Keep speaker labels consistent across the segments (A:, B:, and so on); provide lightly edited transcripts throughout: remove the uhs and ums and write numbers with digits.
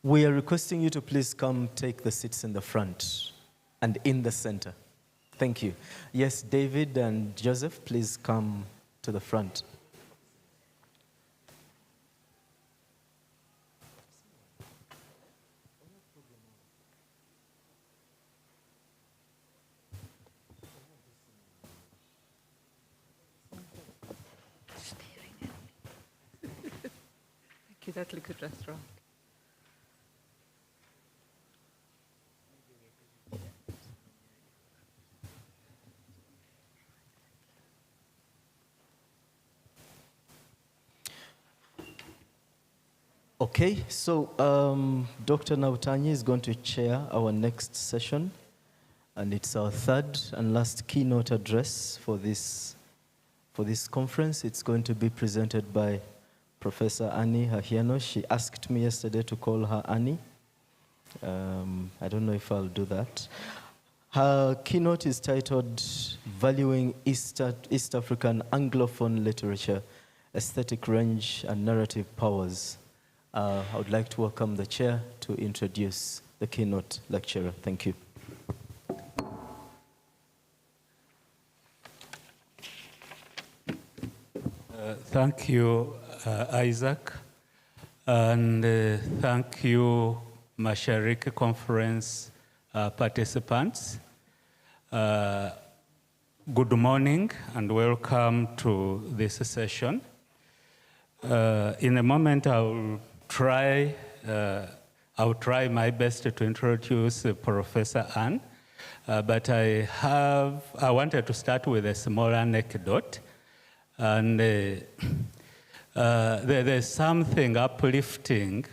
A: We are requesting you to please come take the seats in the front and in the center. Thank you. Yes, David and Joseph, please come to the front.
B: That liquid restaurant.
A: Okay, so Dr. Nautanyi is going to chair our next session, and it's our third and last keynote address for this conference. It's going to be presented by Professor Annie Gagiano. She asked me yesterday to call her Annie. I don't know if I'll do that. Her keynote is titled Valuing East African Anglophone Literature, Aesthetic Range and Narrative Powers. I would like to welcome the chair to introduce the keynote lecturer. Thank you.
C: Thank you, Isaac, and thank you, Mashariki Conference participants. Good morning and welcome to this session. In a moment, I'll try my best to introduce Professor Anne, but I wanted to start with a small anecdote. And there's something uplifting,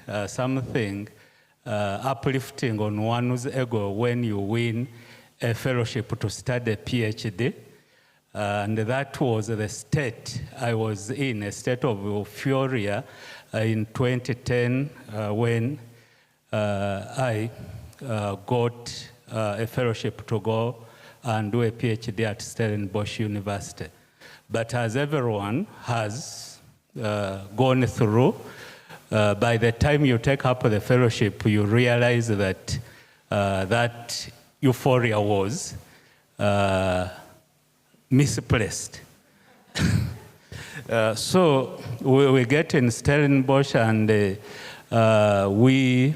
C: uplifting on one's ego when you win a fellowship to study a PhD. And that was the state I was in, a state of euphoria in 2010 when I got a fellowship to go and do a PhD at Stellenbosch University. But as everyone has gone through, by the time you take up the fellowship, you realize that that euphoria was misplaced. So we get in Stellenbosch, and we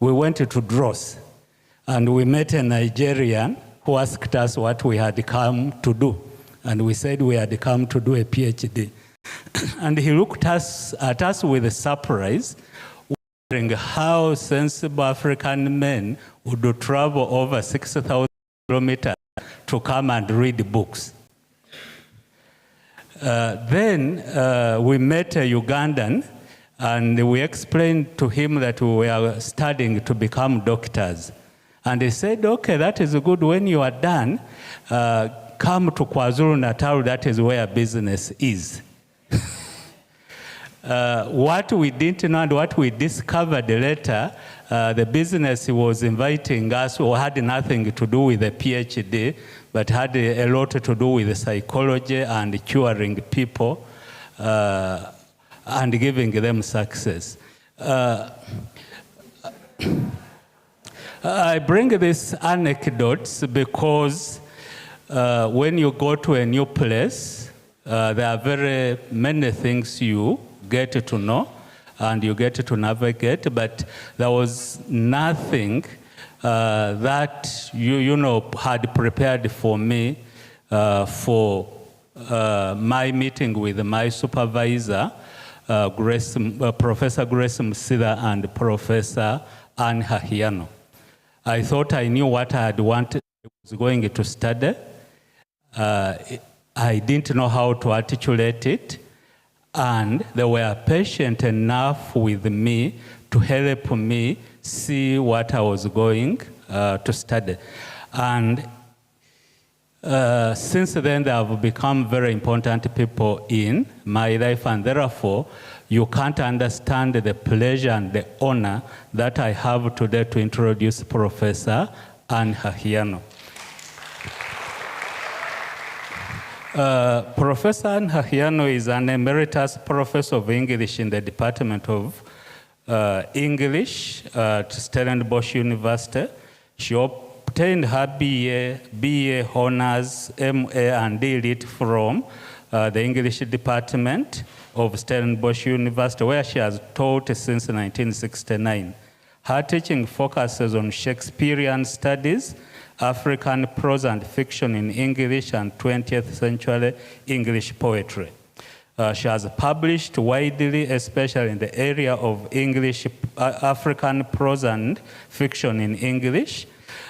C: went to Dross, and we met a Nigerian who asked us what we had come to do. And we said we had come to do a PhD. And he looked at us with a surprise, wondering how sensible African men would travel over 6,000 kilometers to come and read books. Then we met a Ugandan, and we explained to him that we were studying to become doctors. And he said, okay, that is good. When you are done, come to KwaZulu-Natal, that is where business is. What we didn't know and what we discovered later, the business was inviting us, or had nothing to do with the PhD, but had a lot to do with psychology and curing people and giving them success. I bring these anecdotes because when you go to a new place, there are very many things you get to know and you get to navigate, but there was nothing that you had prepared for me for my meeting with my supervisor, Professor Grace Msida and Professor Anne Gagiano. I thought I knew what I had wanted, I was going to study. I didn't know how to articulate it, and they were patient enough with me to help me see what I was going to study. And since then, they have become very important people in my life, and therefore, you can't understand the pleasure and the honor that I have today to introduce Professor Anne Gagiano. Professor Anne Gagiano is an emeritus professor of English in the Department of English at Stellenbosch University. She obtained her BA honors, MA and D.Lit from the English department of Stellenbosch University, where she has taught since 1969. Her teaching focuses on Shakespearean studies, African prose and fiction in English, and 20th century English poetry. She has published widely, especially in the area of English, African prose and fiction in English.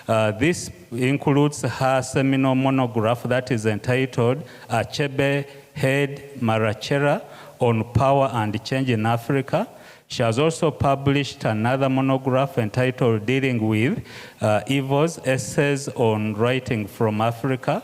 C: This includes her seminal monograph that is entitled Achebe Head Marachera on Power and Change in Africa. She has also published another monograph entitled Dealing with Evils, Essays on Writing from Africa.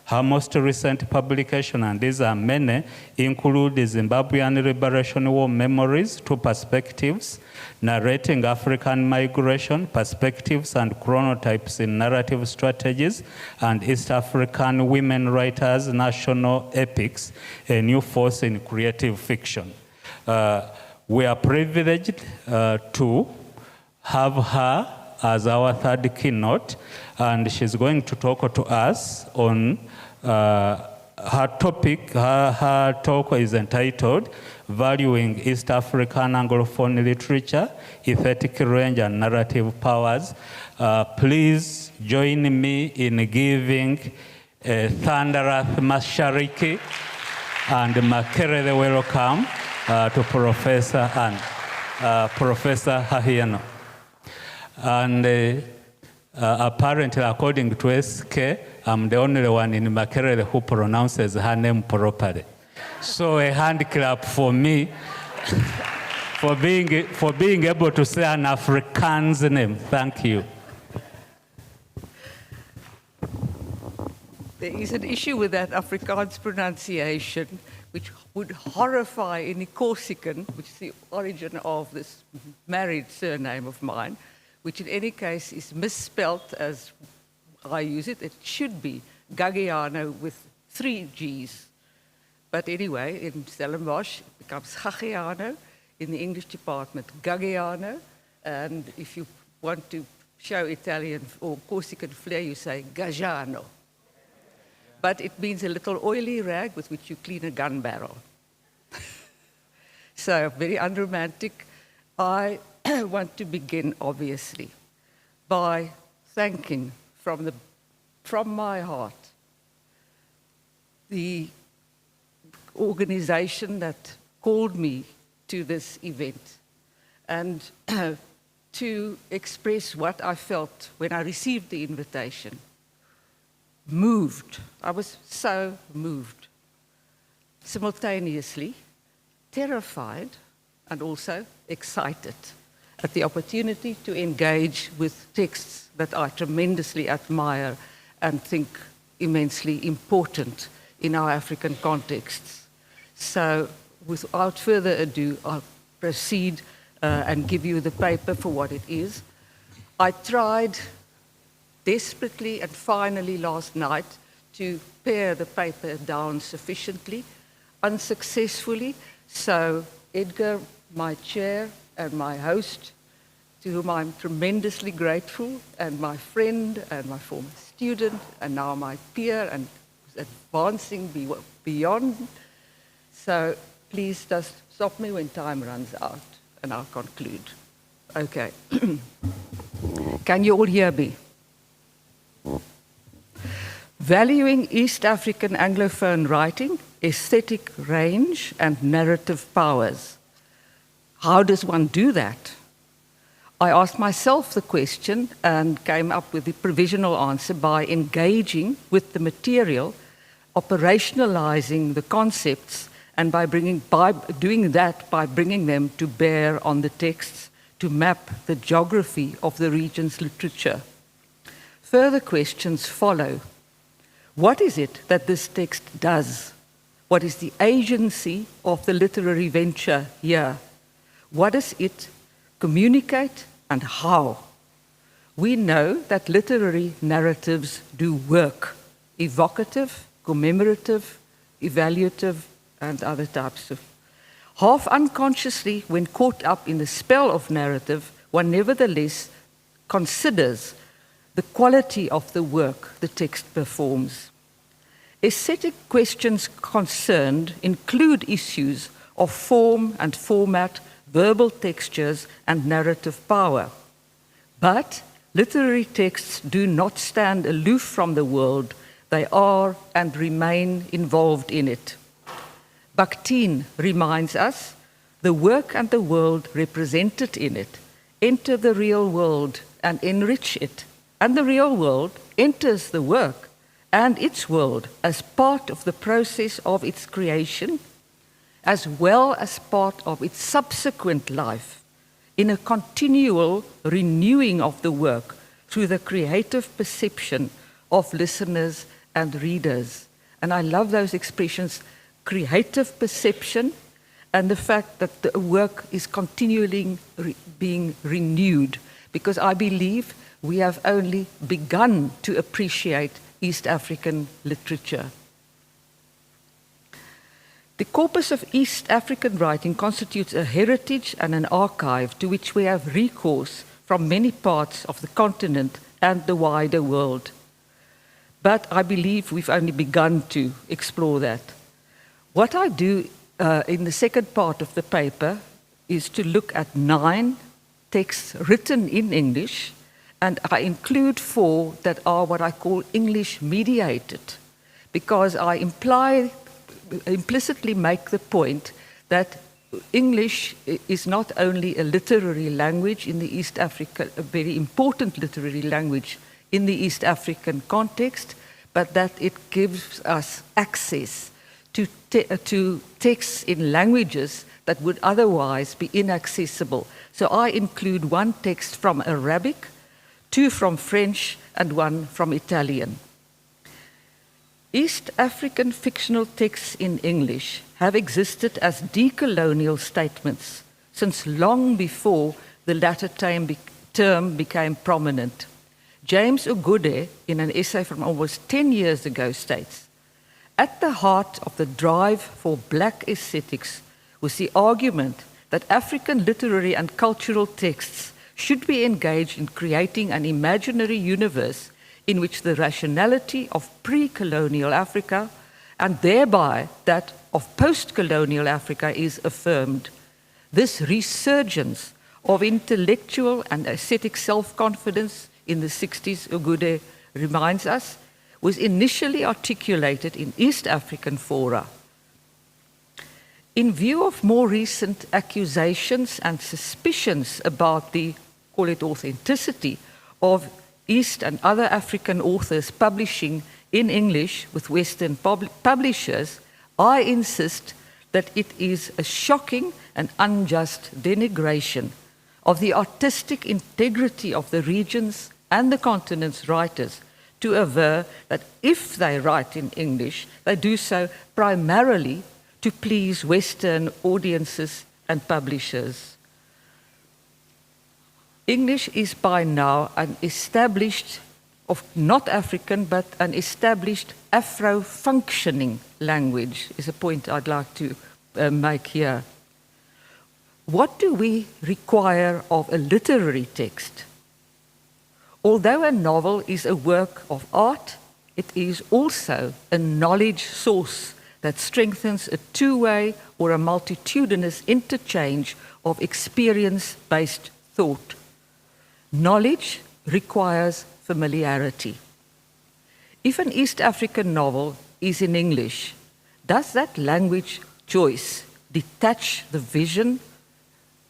C: Her most recent publication, and these are many, include the Zimbabwean Liberation War Memories, Two Perspectives, Narrating African Migration, Perspectives and Chronotypes in Narrative Strategies, and East African Women Writers, National Epics, A New Force in Creative Fiction. We are privileged to have her as our third keynote, and she's going to talk to us on her topic. Her talk is entitled Valuing East African Anglophone Literature, Aesthetic Range and Narrative Powers. Please join me in giving a thunderous Mashariki and Makerere welcome to Professor and Professor Gagiano. And apparently, according to SK, I'm the only one in Makerere who pronounces her name properly. So a hand clap for me for being able to say an Afrikaans name. Thank you.
B: There is an issue with that Afrikaans pronunciation, which would horrify any Corsican, which is the origin of this married surname of mine, which in any case is misspelt as I use it. It should be Gagiano with 3 G's. But anyway, in Stellenbosch, it becomes Gagiano. In the English department, Gagiano. And if you want to show Italian or Corsican flair, you say Gagiano. But it means a little oily rag with which you clean a gun barrel. So, very unromantic. I want to begin, obviously, by thanking from my heart the organization that called me to this event and to express what I felt when I received the invitation. Moved. I was so moved. Simultaneously, terrified and also excited at the opportunity to engage with texts that I tremendously admire and think immensely important in our African contexts. So, without further ado, I'll proceed and give you the paper for what it is. I tried desperately and finally last night to pare the paper down sufficiently, unsuccessfully. So Edgar, my chair, and my host, to whom I'm tremendously grateful, and my friend and my former student, and now my peer, and advancing beyond. So please just stop me when time runs out, and I'll conclude. Okay. Can you all hear me? Valuing East African Anglophone writing, aesthetic range, and narrative powers. How does one do that? I asked myself the question and came up with the provisional answer by engaging with the material, operationalizing the concepts, and by doing that by bringing them to bear on the texts to map the geography of the region's literature. Further questions follow. What is it that this text does? What is the agency of the literary venture here? What does it communicate and how? We know that literary narratives do work, evocative, commemorative, evaluative, and other types of. Half unconsciously, when caught up in the spell of narrative, one nevertheless considers the quality of the work the text performs. Aesthetic questions concerned include issues of form and format, verbal textures, and narrative power. But literary texts do not stand aloof from the world. They are and remain involved in it. Bakhtin reminds us, the work and the world represented in it enter the real world and enrich it, and the real world enters the work and its world as part of the process of its creation, as well as part of its subsequent life, in a continual renewing of the work through the creative perception of listeners and readers. And I love those expressions, creative perception, and the fact that the work is continually being renewed, because I believe we have only begun to appreciate East African literature. The corpus of East African writing constitutes a heritage and an archive to which we have recourse from many parts of the continent and the wider world. But I believe we've only begun to explore that. What I do in the second part of the paper is to look at 9 texts written in English, and I include 4 that are what I call English mediated, because I implicitly make the point that English is not only a literary language in the East Africa, a very important literary language in the East African context, but that it gives us access to texts in languages that would otherwise be inaccessible. So I include 1 text from Arabic, 2 from French, and 1 from Italian. East African fictional texts in English have existed as decolonial statements since long before the latter term became prominent. James Ogude, in an essay from almost 10 years ago, states, "At the heart of the drive for black aesthetics was the argument that African literary and cultural texts should be engaged in creating an imaginary universe in which the rationality of pre-colonial Africa and thereby that of post-colonial Africa is affirmed. This resurgence of intellectual and aesthetic self-confidence in the 60s, Ogude reminds us, was initially articulated in East African fora. In view of more recent accusations and suspicions about the, call it authenticity, of East and other African authors publishing in English with Western publishers, I insist that it is a shocking and unjust denigration of the artistic integrity of the regions and the continent's writers to aver that if they write in English, they do so primarily to please Western audiences and publishers. English is by now an established, of not African, but an established Afro-functioning language, is a point I'd like to make here. What do we require of a literary text? Although a novel is a work of art, it is also a knowledge source that strengthens a two-way or a multitudinous interchange of experience-based thought. Knowledge requires familiarity. If an East African novel is in English, does that language choice detach the vision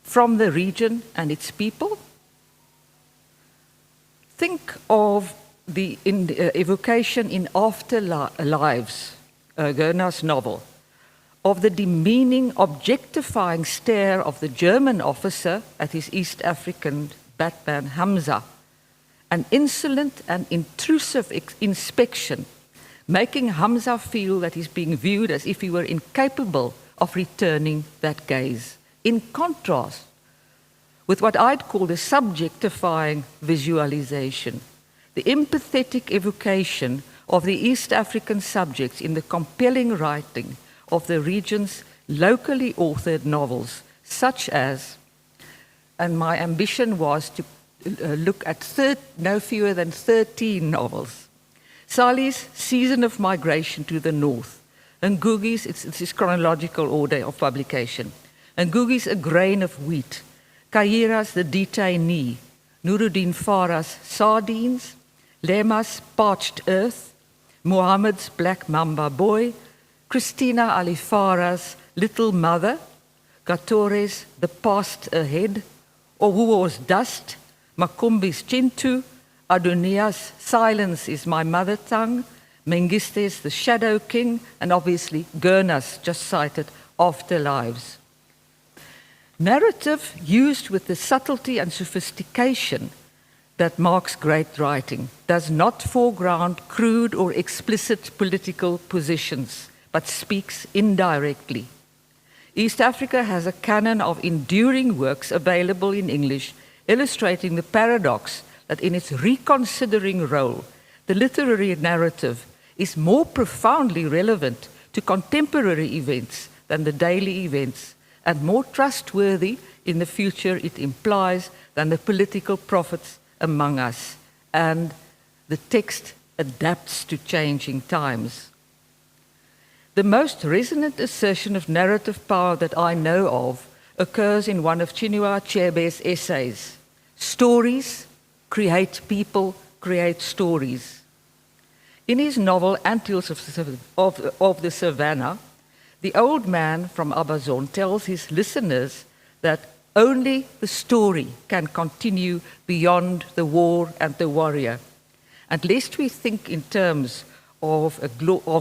B: from the region and its people? Think of the evocation in Afterlives, Goethe's novel, of the demeaning, objectifying stare of the German officer at his East African Batman Hamza, an insolent and intrusive inspection, making Hamza feel that he's being viewed as if he were incapable of returning that gaze. In contrast with what I'd call the subjectifying visualization, the empathetic evocation of the East African subjects in the compelling writing of the region's locally authored novels, such as, and my ambition was to look at no fewer than 13 novels. Sali's Season of Migration to the North, Ngugi's, it's his chronological order of publication, Ngugi's A Grain of Wheat, Kaira's The Detainee, Nuruddin Farah's Sardines, Lema's Parched Earth, Muhammad's Black Mamba Boy, Christina Alifara's Little Mother, Gatore's The Past Ahead, Owuo's Dust, Makumbi's Chintu, Adonia's Silence is My Mother Tongue, Mengiste's The Shadow King, and obviously Gurna's just cited Afterlives. Narrative used with the subtlety and sophistication that marks great writing does not foreground crude or explicit political positions, but speaks indirectly. East Africa has a canon of enduring works available in English, illustrating the paradox that in its reconsidering role, the literary narrative is more profoundly relevant to contemporary events than the daily events, and more trustworthy in the future it implies than the political prophets among us, and the text adapts to changing times. The most resonant assertion of narrative power that I know of occurs in one of Chinua Achebe's essays. Stories create people, create stories. In his novel Antilles of the Savannah, the old man from Amazon tells his listeners that only the story can continue beyond the war and the warrior. And lest we think in terms of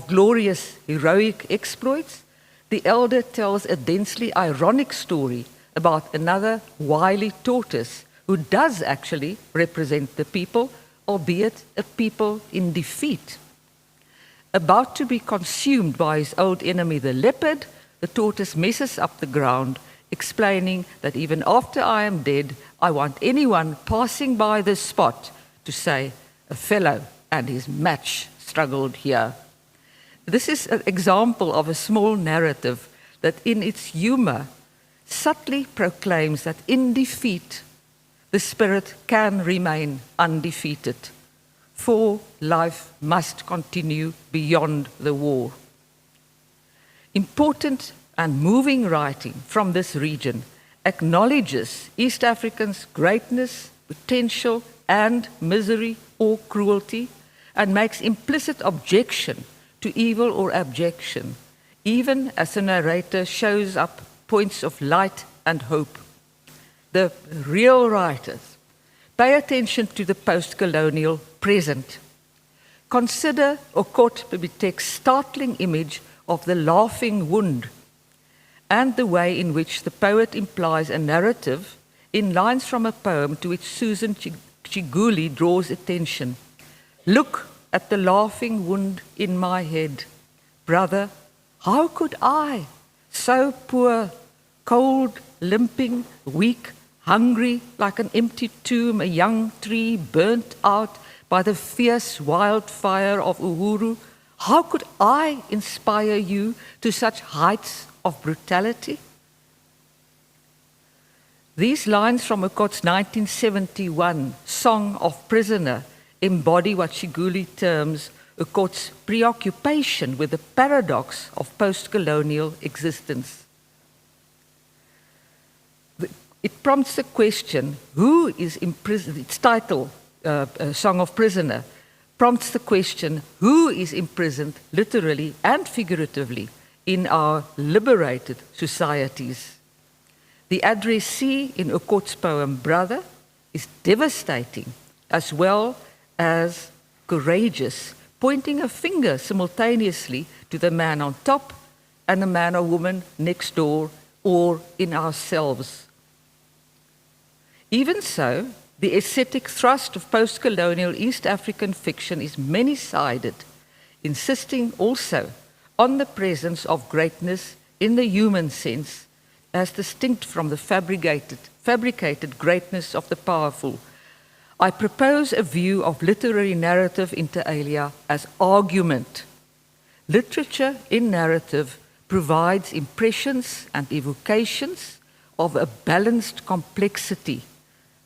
B: glorious, heroic exploits, the elder tells a densely ironic story about another wily tortoise who does actually represent the people, albeit a people in defeat. About to be consumed by his old enemy, the leopard, the tortoise messes up the ground, explaining that even after I am dead, I want anyone passing by this spot to say, a fellow and his match struggled here. This is an example of a small narrative that in its humor subtly proclaims that in defeat, the spirit can remain undefeated, for life must continue beyond the war. Important and moving writing from this region acknowledges East Africans' greatness, potential, and misery or cruelty, and makes implicit objection to evil or abjection, even as the narrator shows up points of light and hope. The real writers pay attention to the post-colonial present. Consider Okot Bibitek's startling image of the laughing wound and the way in which the poet implies a narrative in lines from a poem to which Susan Chiguli draws attention. Look at the laughing wound in my head. Brother, how could I, so poor, cold, limping, weak, hungry like an empty tomb, a young tree burnt out by the fierce wildfire of Uhuru, how could I inspire you to such heights of brutality? These lines from Okot's 1971 Song of Prisoner embody what Chiguli terms Okot's preoccupation with the paradox of post-colonial existence. It prompts the question, who is imprisoned? Its title, Song of Prisoner, prompts the question, who is imprisoned literally and figuratively in our liberated societies? The addressee in Okot's poem, Brother, is devastating as well as courageous, pointing a finger simultaneously to the man on top and the man or woman next door or in ourselves. Even so, the aesthetic thrust of post-colonial East African fiction is many-sided, insisting also on the presence of greatness in the human sense, as distinct from the fabricated greatness of the powerful. I propose a view of literary narrative inter alia as argument. Literature in narrative provides impressions and evocations of a balanced complexity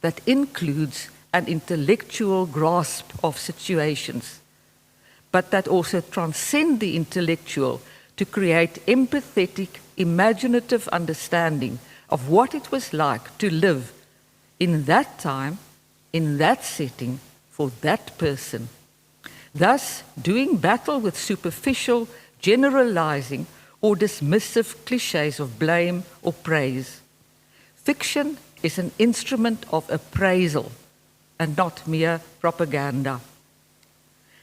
B: that includes an intellectual grasp of situations, but that also transcend the intellectual to create empathetic, imaginative understanding of what it was like to live in that time, in that setting, for that person. Thus, doing battle with superficial, generalizing, or dismissive cliches of blame or praise. Fiction is an instrument of appraisal and not mere propaganda.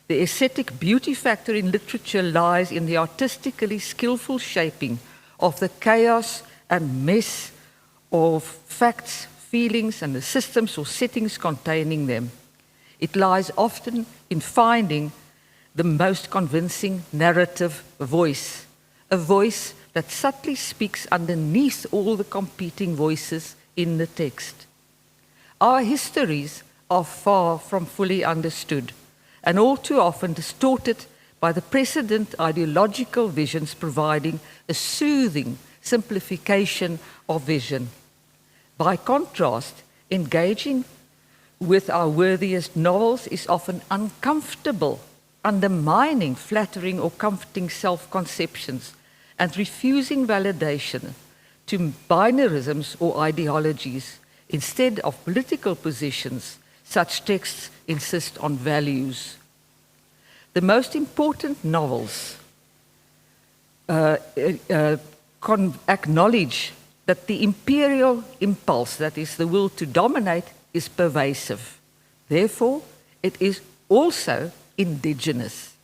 B: The aesthetic beauty factor in literature lies in the artistically skillful shaping of the chaos and mess of facts, feelings, and the systems or settings containing them. It lies often in finding the most convincing narrative voice, a voice that subtly speaks underneath all the competing voices in the text. Our histories are far from fully understood and all too often distorted by the precedent ideological visions providing a soothing simplification of vision. By contrast, engaging with our worthiest novels is often uncomfortable, undermining flattering or comforting self-conceptions and refusing validation to binarisms or ideologies. Instead of political positions, such texts insist on values. The most important novels acknowledge that the imperial impulse, that is the will to dominate, is pervasive. Therefore, it is also indigenous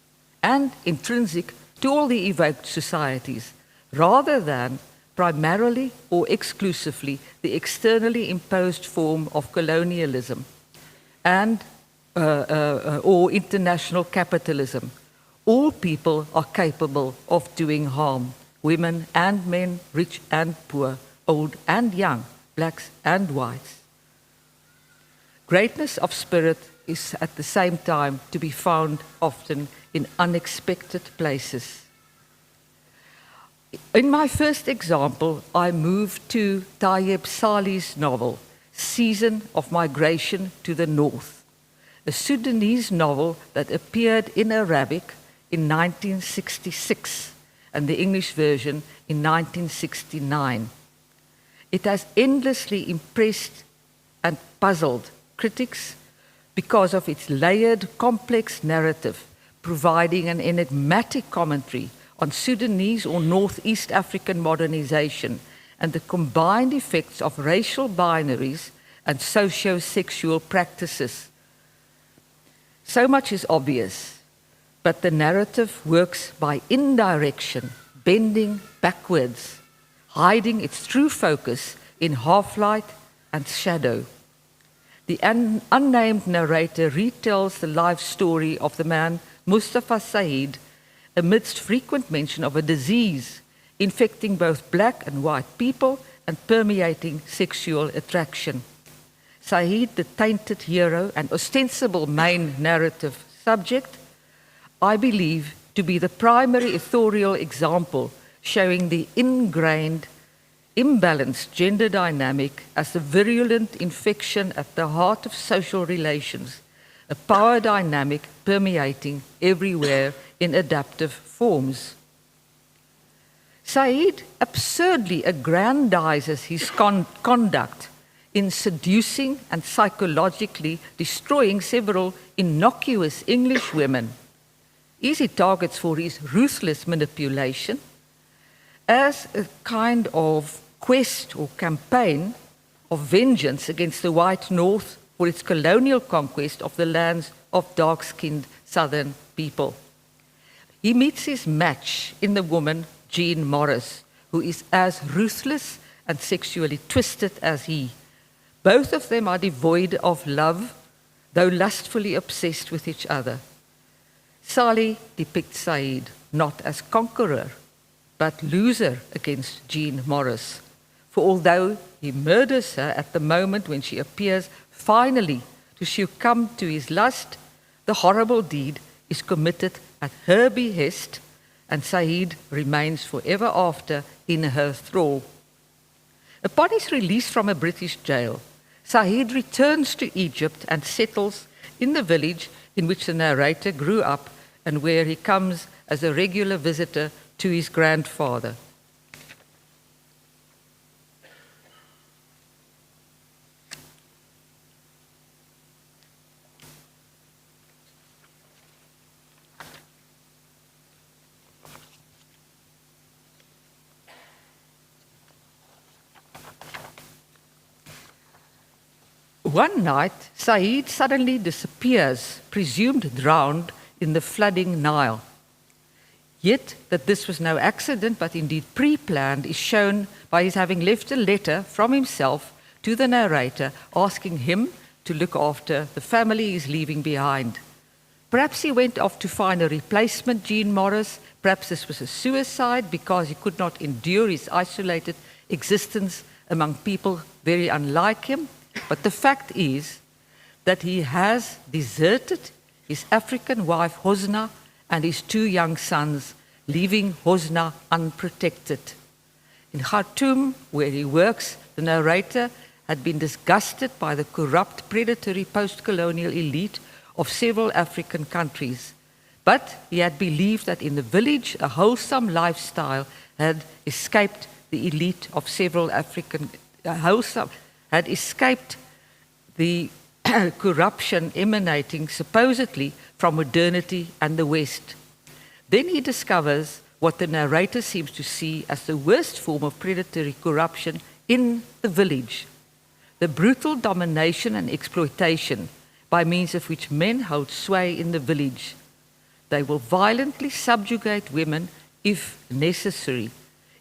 B: and intrinsic to all the evoked societies, rather than primarily or exclusively the externally imposed form of colonialism and or international capitalism. All people are capable of doing harm, women and men, rich and poor, old and young, blacks and whites. Greatness of spirit is at the same time to be found often in unexpected places. In my first example, I moved to Tayeb Salih's novel, Season of Migration to the North, a Sudanese novel that appeared in Arabic in 1966 and the English version in 1969. It has endlessly impressed and puzzled critics because of its layered, complex narrative, providing an enigmatic commentary on Sudanese or Northeast African modernization and the combined effects of racial binaries and socio-sexual practices. So much is obvious, but the narrative works by indirection, bending backwards, hiding its true focus in half-light and shadow. The unnamed narrator retells the life story of the man Mustafa Said amidst frequent mention of a disease infecting both black and white people and permeating sexual attraction. Said, the tainted hero and ostensible main narrative subject, I believe to be the primary authorial example showing the ingrained, imbalanced gender dynamic as a virulent infection at the heart of social relations, a power dynamic permeating everywhere in adaptive forms. Said absurdly aggrandizes his conduct in seducing and psychologically destroying several innocuous English women, easy targets for his ruthless manipulation, as a kind of quest or campaign of vengeance against the white North for its colonial conquest of the lands of dark-skinned southern people. He meets his match in the woman Jean Morris, who is as ruthless and sexually twisted as he. Both of them are devoid of love, though lustfully obsessed with each other. Salih depicts Said not as conqueror, but loser against Jean Morris. For although he murders her at the moment when she appears finally to succumb to his lust, the horrible deed is committed at her behest and Said remains forever after in her thrall. Upon his release from a British jail, Said returns to Egypt and settles in the village in which the narrator grew up and where he comes as a regular visitor to his grandfather. One night, Said suddenly disappears, presumed drowned in the flooding Nile. Yet that this was no accident, but indeed pre-planned, is shown by his having left a letter from himself to the narrator asking him to look after the family he's leaving behind. Perhaps he went off to find a replacement Jean Morris. Perhaps this was a suicide because he could not endure his isolated existence among people very unlike him. But the fact is that he has deserted his African wife Hosna and his 2 young sons, leaving Hosna unprotected. In Khartoum, where he works, the narrator had been disgusted by the corrupt, predatory post-colonial elite of several African countries. But he had believed that in the village, a wholesome lifestyle had escaped the elite of several African, had escaped the corruption emanating supposedly from modernity and the West. Then he discovers what the narrator seems to see as the worst form of predatory corruption in the village: the brutal domination and exploitation by means of which men hold sway in the village. They will violently subjugate women if necessary.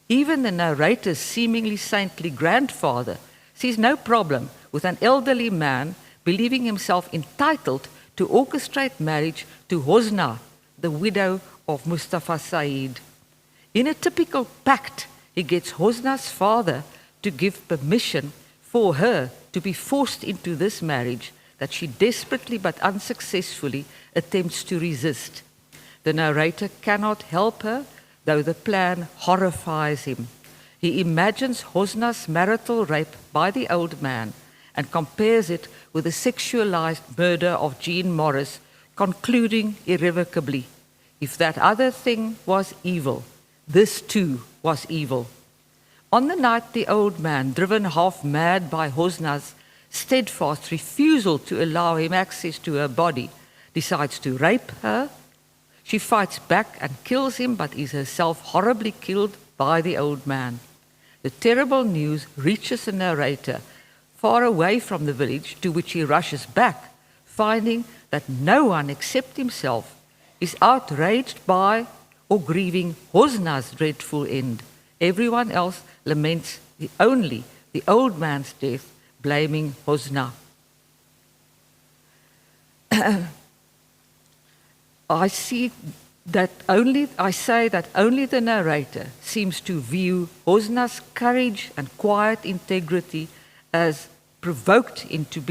B: Even the narrator's seemingly saintly grandfather sees no problem with an elderly man believing himself entitled to orchestrate marriage to Hosna, the widow of Mustafa Said. In a typical pact, he gets Hosna's father to give permission for her to be forced into this marriage that she desperately but unsuccessfully attempts to resist. The narrator cannot help her, though the plan horrifies him. He imagines Hosna's marital rape by the old man and compares it with the sexualized murder of Jean Morris, concluding irrevocably, if that other thing was evil, this too was evil. On the night the old man, driven half mad by Hosna's steadfast refusal to allow him access to her body, decides to rape her, she fights back and kills him, but is herself horribly killed by the old man. The terrible news reaches the narrator far away from the village, to which he rushes back, finding that no one except himself is outraged by or grieving Hosna's dreadful end. Everyone else laments only the old man's death, blaming Hosna. I say that only the narrator seems to view Hosna's courage and quiet integrity as provoked into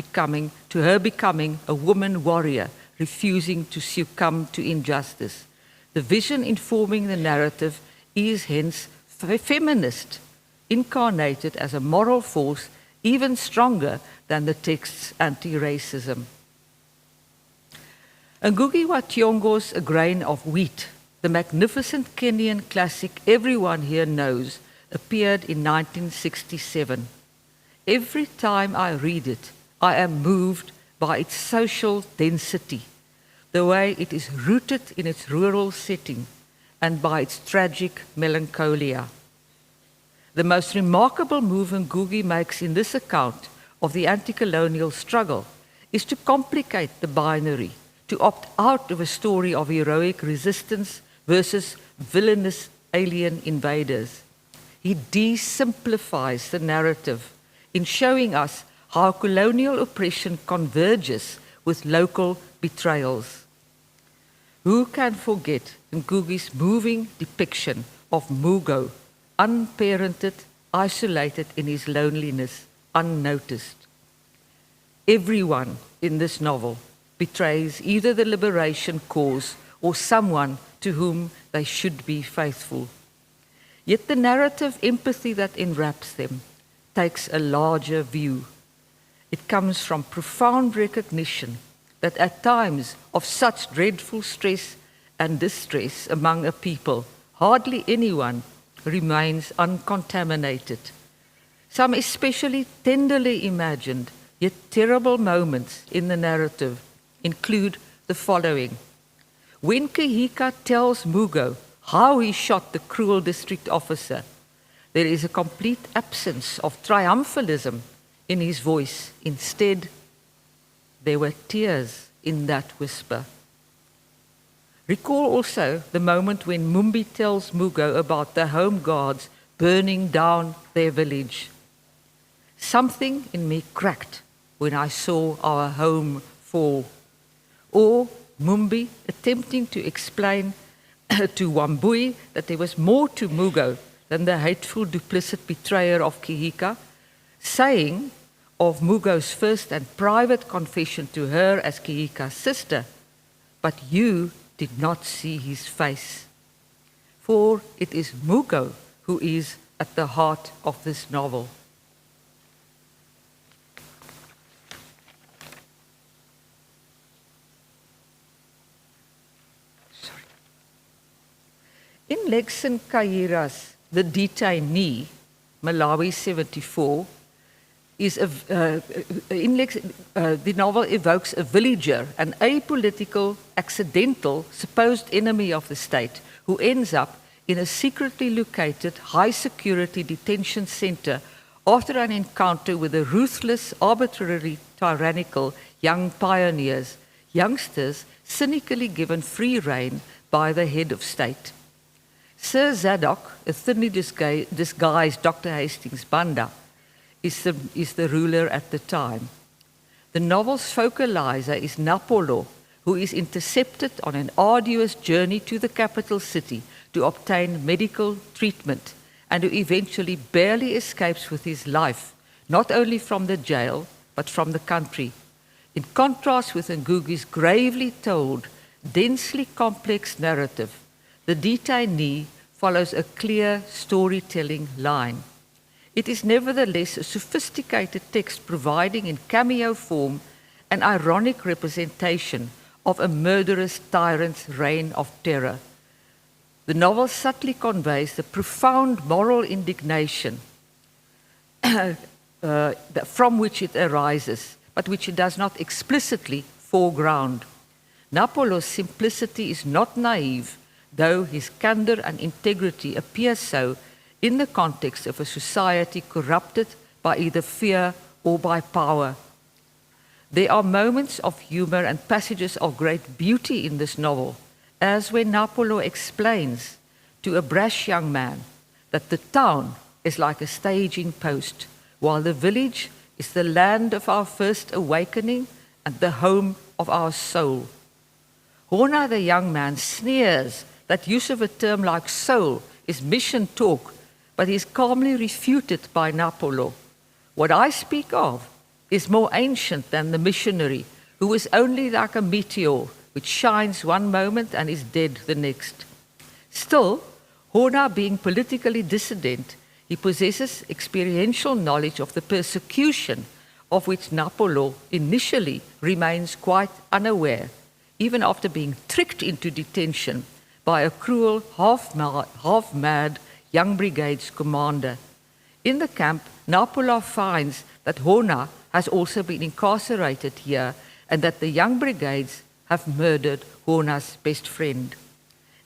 B: her becoming a woman warrior, refusing to succumb to injustice. The vision informing the narrative is hence feminist, incarnated as a moral force even stronger than the text's anti-racism. Ngugi wa Thiong'o's A Grain of Wheat, the magnificent Kenyan classic everyone here knows, appeared in 1967. Every time I read it, I am moved by its social density, the way it is rooted in its rural setting, and by its tragic melancholia. The most remarkable move Ngugi makes in this account of the anti-colonial struggle is to complicate the binary, to opt out of a story of heroic resistance versus villainous alien invaders. He de-simplifies the narrative in showing us how colonial oppression converges with local betrayals. Who can forget Ngugi's moving depiction of Mugo, unparented, isolated in his loneliness, unnoticed? Everyone in this novel betrays either the liberation cause or someone to whom they should be faithful. Yet the narrative empathy that enwraps them takes a larger view. It comes from profound recognition that at times of such dreadful stress and distress among a people, hardly anyone remains uncontaminated. Some especially tenderly imagined yet terrible moments in the narrative include the following. When Kehika tells Mugo how he shot the cruel district officer, there is a complete absence of triumphalism in his voice. Instead, there were tears in that whisper. Recall also the moment when Mumbi tells Mugo about the home guards burning down their village. Something in me cracked when I saw our home fall. Or Mumbi attempting to explain to Wambui that there was more to Mugo than the hateful, duplicit betrayer of Kehika, saying of Mugo's first and private confession to her as Kehika's sister, "But you did not see his face." For it is Mugo who is at the heart of this novel. In Lexon Kaira's The Detainee, Malawi 74, the novel evokes a villager, an apolitical, accidental, supposed enemy of the state, who ends up in a secretly located, high-security detention center after an encounter with the ruthless, arbitrarily tyrannical young pioneers, youngsters cynically given free rein by the head of state. Sir Zadok, a thinly disguised Dr. Hastings Banda, is the ruler at the time. The novel's focalizer is Napolo, who is intercepted on an arduous journey to the capital city to obtain medical treatment and who eventually barely escapes with his life, not only from the jail, but from the country. In contrast with Ngugi's gravely told, densely complex narrative, The Detainee follows a clear storytelling line. It is nevertheless a sophisticated text providing in cameo form an ironic representation of a murderous tyrant's reign of terror. The novel subtly conveys the profound moral indignation from which it arises, but which it does not explicitly foreground. Napolo's simplicity is not naive, though his candor and integrity appear so in the context of a society corrupted by either fear or by power. There are moments of humor and passages of great beauty in this novel, as when Napolo explains to a brash young man that the town is like a staging post, while the village is the land of our first awakening and the home of our soul. Hona, the young man, sneers that use of a term like soul is mission talk, but is calmly refuted by Napolo. What I speak of is more ancient than the missionary, who is only like a meteor, which shines one moment and is dead the next. Still, Hona being politically dissident, he possesses experiential knowledge of the persecution of which Napolo initially remains quite unaware, even after being tricked into detention by a cruel, half-mad young brigade's commander. In the camp, Napolo finds that Hona has also been incarcerated here and that the young brigades have murdered Hona's best friend.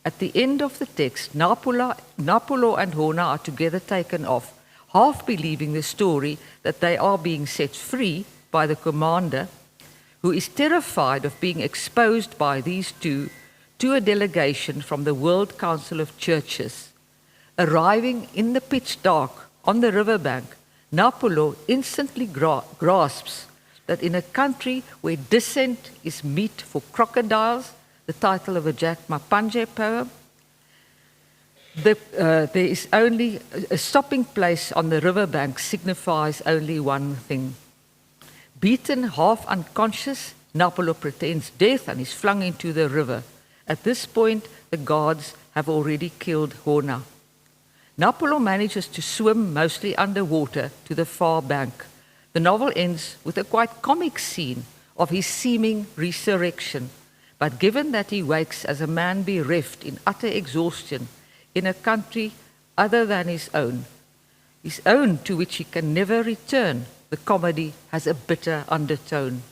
B: At the end of the text, Napolo and Hona are together taken off, half believing the story that they are being set free by the commander, who is terrified of being exposed by these two to a delegation from the World Council of Churches. Arriving in the pitch dark on the riverbank, Napolo instantly grasps that in a country where dissent is meat for crocodiles, the title of a Jack Mapanje poem, there is only a stopping place on the riverbank signifies only one thing. Beaten, half unconscious, Napolo pretends death and is flung into the river. At this point, the guards have already killed Hona. Napolo manages to swim mostly underwater to the far bank. The novel ends with a quite comic scene of his seeming resurrection. But given that he wakes as a man bereft in utter exhaustion in a country other than his own to which he can never return, the comedy has a bitter undertone.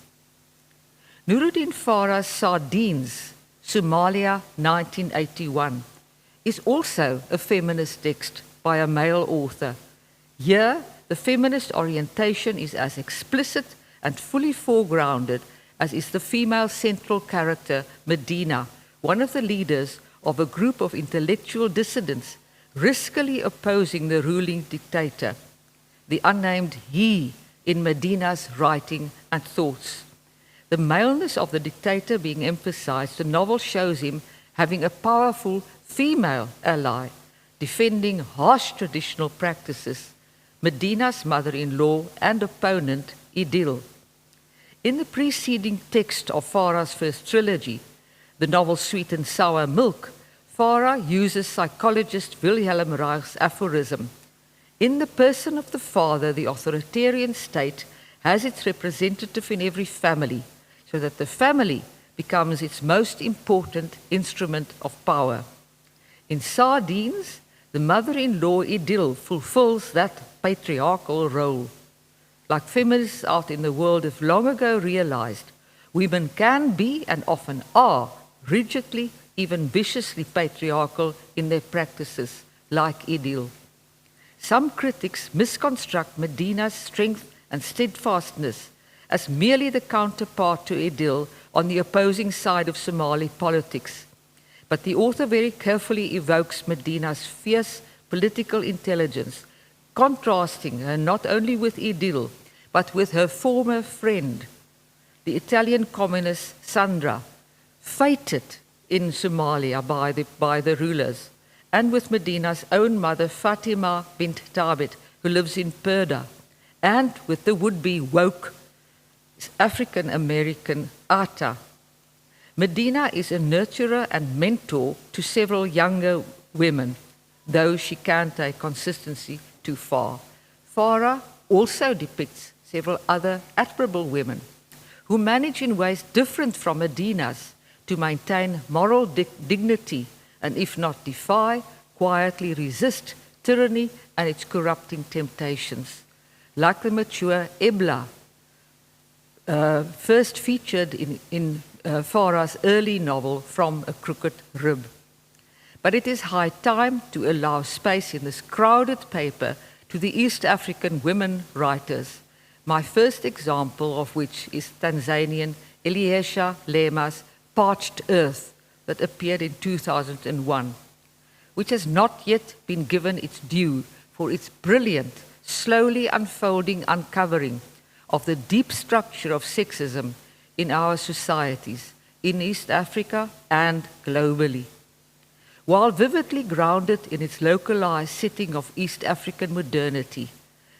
B: Nuruddin Farah's Sardines, Somalia, 1981, is also a feminist text by a male author. Here, the feminist orientation is as explicit and fully foregrounded as is the female central character, Medina, one of the leaders of a group of intellectual dissidents riskily opposing the ruling dictator, the unnamed he in Medina's writing and thoughts. The maleness of the dictator being emphasized, the novel shows him having a powerful female ally, defending harsh traditional practices, Medina's mother-in-law and opponent, Idil. In the preceding text of Farah's first trilogy, the novel Sweet and Sour Milk, Farah uses psychologist Wilhelm Reich's aphorism, "In the person of the father, the authoritarian state has its representative in every family, so that the family becomes its most important instrument of power." In Sardines, the mother-in-law Idil fulfills that patriarchal role. Like feminists out in the world have long ago realized, women can be and often are rigidly, even viciously patriarchal in their practices, like Idil. Some critics misconstruct Medina's strength and steadfastness as merely the counterpart to Idil on the opposing side of Somali politics. But the author very carefully evokes Medina's fierce political intelligence, contrasting her not only with Idil, but with her former friend, the Italian communist Sandra, fated in Somalia by the rulers, and with Medina's own mother, Fatima bint Thabit, who lives in Purda, and with the would-be woke African-American Atta. Medina is a nurturer and mentor to several younger women, though she can take consistency too far. Farah also depicts several other admirable women who manage in ways different from Medina's to maintain moral dignity and, if not defy, quietly resist tyranny and its corrupting temptations. Like the mature Ebla, first featured in Farah's early novel, From a Crooked Rib. But it is high time to allow space in this crowded paper to the East African women writers, my first example of which is Tanzanian Eliesha Lema's Parched Earth that appeared in 2001, which has not yet been given its due for its brilliant, slowly unfolding uncovering of the deep structure of sexism in our societies, in East Africa and globally. While vividly grounded in its localized setting of East African modernity,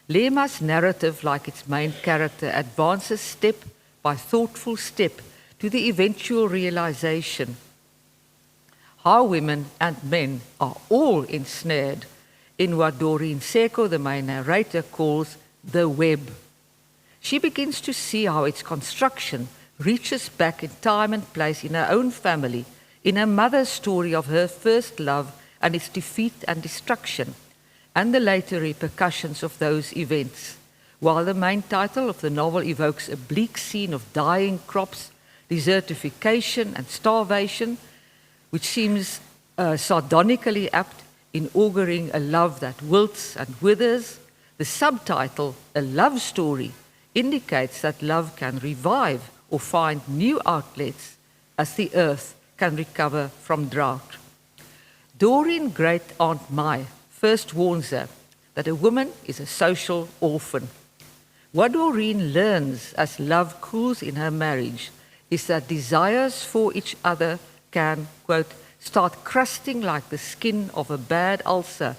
B: Lema's narrative, like its main character, advances step by thoughtful step to the eventual realization how women and men are all ensnared in what Doreen Seko, the main narrator, calls the web. She begins to see how its construction reaches back in time and place in her own family, in her mother's story of her first love and its defeat and destruction, and the later repercussions of those events, while the main title of the novel evokes a bleak scene of dying crops, desertification and starvation, which seems sardonically apt in auguring a love that wilts and withers. The subtitle, A Love Story, indicates that love can revive or find new outlets as the earth can recover from drought. Doreen Great-Aunt Mai first warns her that a woman is a social orphan. What Doreen learns as love cools in her marriage is that desires for each other can, quote, start crusting like the skin of a bad ulcer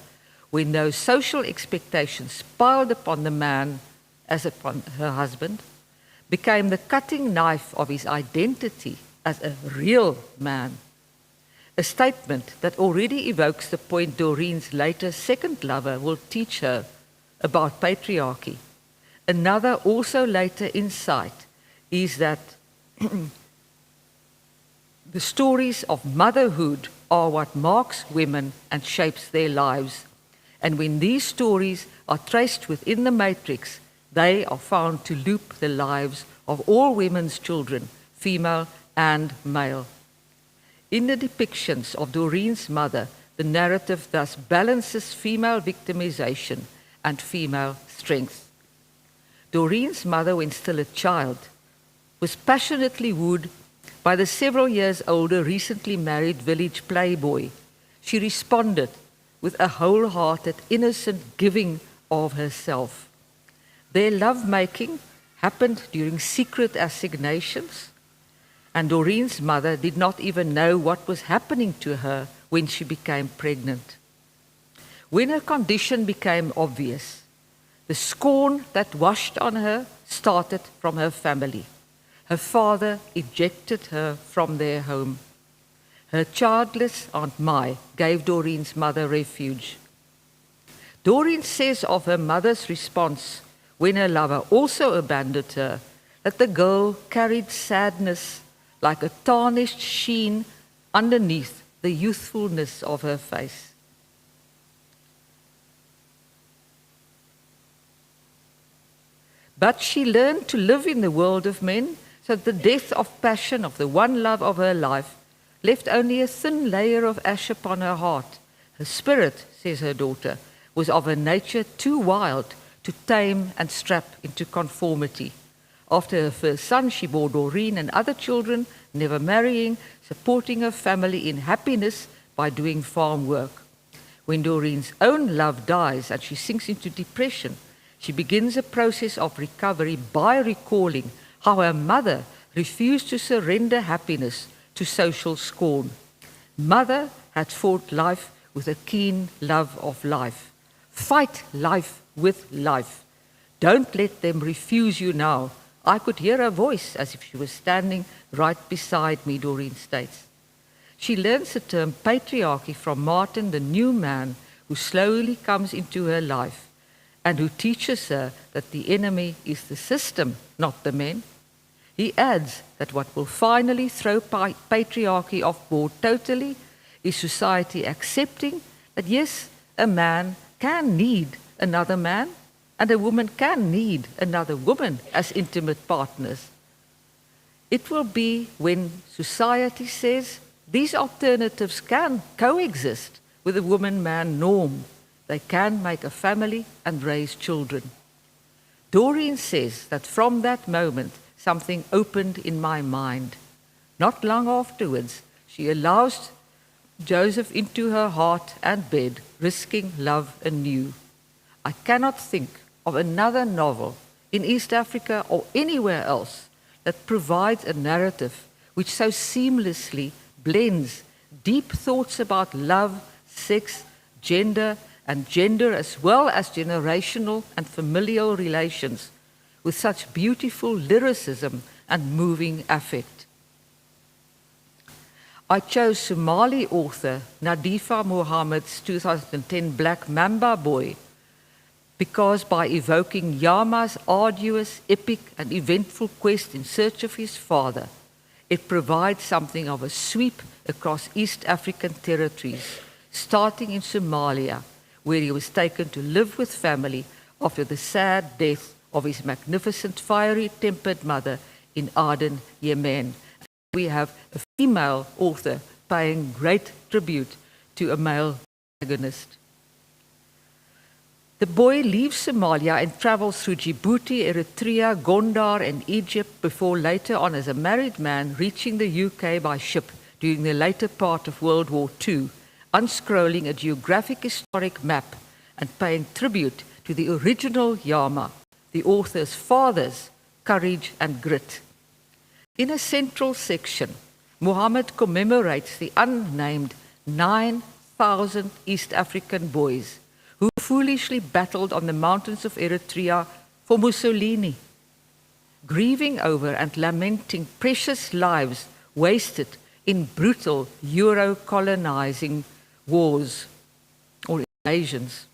B: when those social expectations piled upon the man as upon her husband became the cutting knife of his identity as a real man. a statement that already evokes the point Doreen's later second lover will teach her about patriarchy. Another also later insight is that the stories of motherhood are what marks women and shapes their lives. And when these stories are traced within the matrix, they are found to loop the lives of all women's children, female and male. In the depictions of Doreen's mother, the narrative thus balances female victimization and female strength. Doreen's mother, when still a child, was passionately wooed by the several years older, recently married village playboy. She responded with a wholehearted, innocent giving of herself. Their lovemaking happened during secret assignations, and Doreen's mother did not even know what was happening to her when she became pregnant. When her condition became obvious, the scorn that washed on her started from her family. Her father ejected her from their home. Her childless Aunt Mai gave Doreen's mother refuge. Doreen says of her mother's response when her lover also abandoned her, that the girl carried sadness like a tarnished sheen underneath the youthfulness of her face. But she learned to live in the world of men, so that the death of passion of the one love of her life left only a thin layer of ash upon her heart. Her spirit, says her daughter, was of a nature too wild to tame and strap into conformity. After her first son, she bore Doreen and other children, never marrying, supporting her family in happiness by doing farm work. When Doreen's own love dies and she sinks into depression, she begins a process of recovery by recalling how her mother refused to surrender happiness to social scorn. Mother had fought life with a keen love of life. Fight life with life. Don't let them refuse you now. I could hear her voice as if she was standing right beside me, Doreen states. She learns the term patriarchy from Martin, the new man who slowly comes into her life and who teaches her that the enemy is the system, not the men. He adds that what will finally throw patriarchy off board totally is society accepting that yes, a man can need another man and a woman can need another woman as intimate partners. It will be when society says these alternatives can coexist with the woman-man norm. They can make a family and raise children. Doreen says that from that moment, something opened in my mind. Not long afterwards, she allows Joseph into her heart and bed, risking love anew. I cannot think of another novel in East Africa or anywhere else that provides a narrative which so seamlessly blends deep thoughts about love, sex, gender, and gender as well as generational and familial relations with such beautiful lyricism and moving affect. I chose Somali author Nadifa Mohammed's 2010 Black Mamba Boy because by evoking Yama's arduous, epic and eventful quest in search of his father, it provides something of a sweep across East African territories, starting in Somalia, where he was taken to live with family after the sad death of his magnificent fiery-tempered mother in Aden, Yemen. We have a female author paying great tribute to a male protagonist. The boy leaves Somalia and travels through Djibouti, Eritrea, Gondar and Egypt before later on as a married man reaching the UK by ship during the later part of World War II, unscrolling a geographic historic map and paying tribute to the original Yama, the author's father's courage and grit. In a central section, Muhammad commemorates the unnamed 9,000 East African boys who foolishly battled on the mountains of Eritrea for Mussolini, grieving over and lamenting precious lives wasted in brutal Euro-colonizing wars or invasions.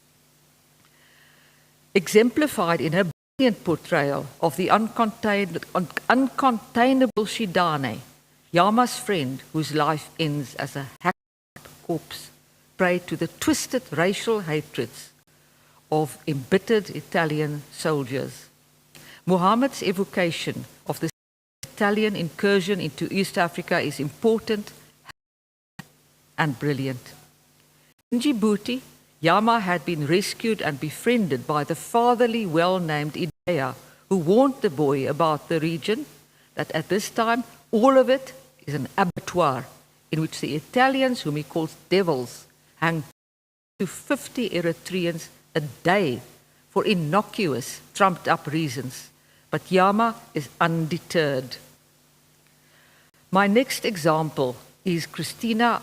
B: Exemplified in her brilliant portrayal of the uncontainable Shidane, Yama's friend whose life ends as a hacked corpse, prey to the twisted racial hatreds of embittered Italian soldiers. Muhammad's evocation of the Italian incursion into East Africa is important and brilliant. In Djibouti, Yama had been rescued and befriended by the fatherly, well-named Idea, who warned the boy about the region, that at this time all of it is an abattoir in which the Italians, whom he calls devils, hang to 50 Eritreans a day for innocuous, trumped-up reasons. But Yama is undeterred. My next example is Christina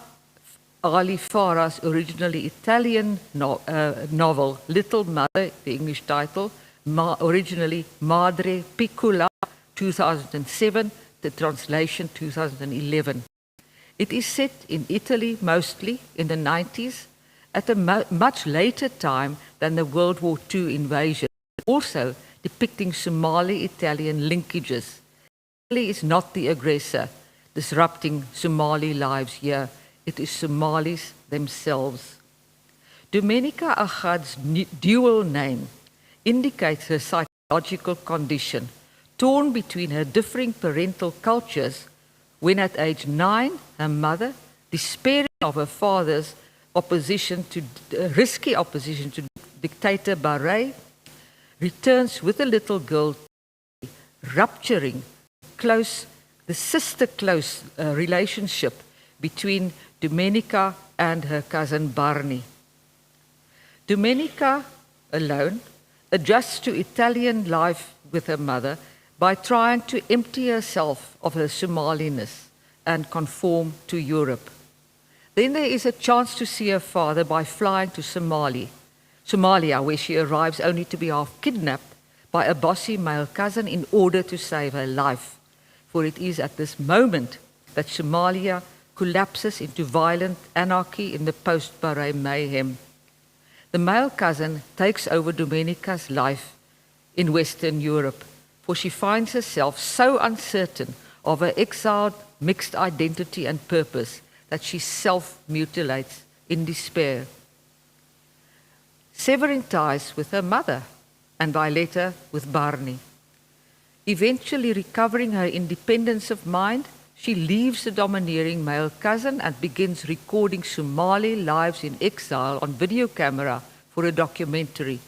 B: Ali Farah's originally Italian novel, Little Mother, the English title, originally Madre Piccola, 2007, the translation 2011. It is set in Italy mostly in the 90s, at a much later time than the World War II invasion, also depicting Somali-Italian linkages. Italy is not the aggressor, disrupting Somali lives here. It is Somalis themselves. Domenica Achad's dual name indicates her psychological condition, torn between her differing parental cultures, when at age 9, her mother, despairing of her father's risky opposition to dictator Barre, returns with the little girl, rupturing the sister-close relationship between Domenica and her cousin Barney. Domenica, alone, adjusts to Italian life with her mother by trying to empty herself of her Somaliness and conform to Europe. Then there is a chance to see her father by flying to Somalia, where she arrives only to be half kidnapped by a bossy male cousin in order to save her life. For it is at this moment that Somalia collapses into violent anarchy in the post-Barre mayhem. The male cousin takes over Domenica's life in Western Europe, for she finds herself so uncertain of her exiled mixed identity and purpose that she self-mutilates in despair. Severing ties with her mother, and by letter with Barney. Eventually recovering her independence of mind, she leaves the domineering male cousin and begins recording Somali lives in exile on video camera for a documentary.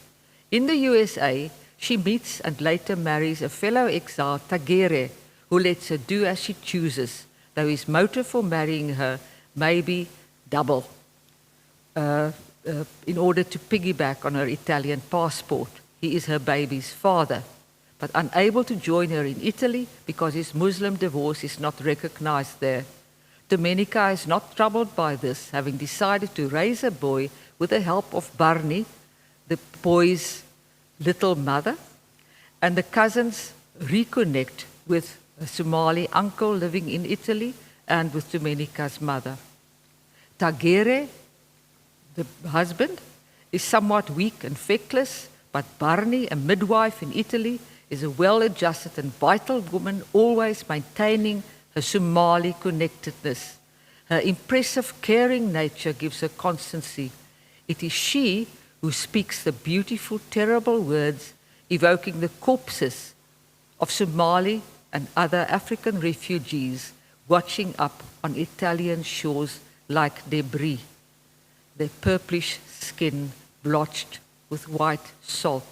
B: In the USA, she meets and later marries a fellow exile, Tagere, who lets her do as she chooses, though his motive for marrying her may be double, in order to piggyback on her Italian passport. He is her baby's father, but unable to join her in Italy because his Muslim divorce is not recognized there. Domenica is not troubled by this, having decided to raise a boy with the help of Barney, the boy's little mother, and the cousins reconnect with a Somali uncle living in Italy and with Domenica's mother. Tagere, the husband, is somewhat weak and feckless, but Barney, a midwife in Italy, is a well-adjusted and vital woman, always maintaining her Somali connectedness. Her impressive, caring nature gives her constancy. It is she who speaks the beautiful, terrible words, evoking the corpses of Somali and other African refugees watching up on Italian shores like debris, their purplish skin blotched with white salt.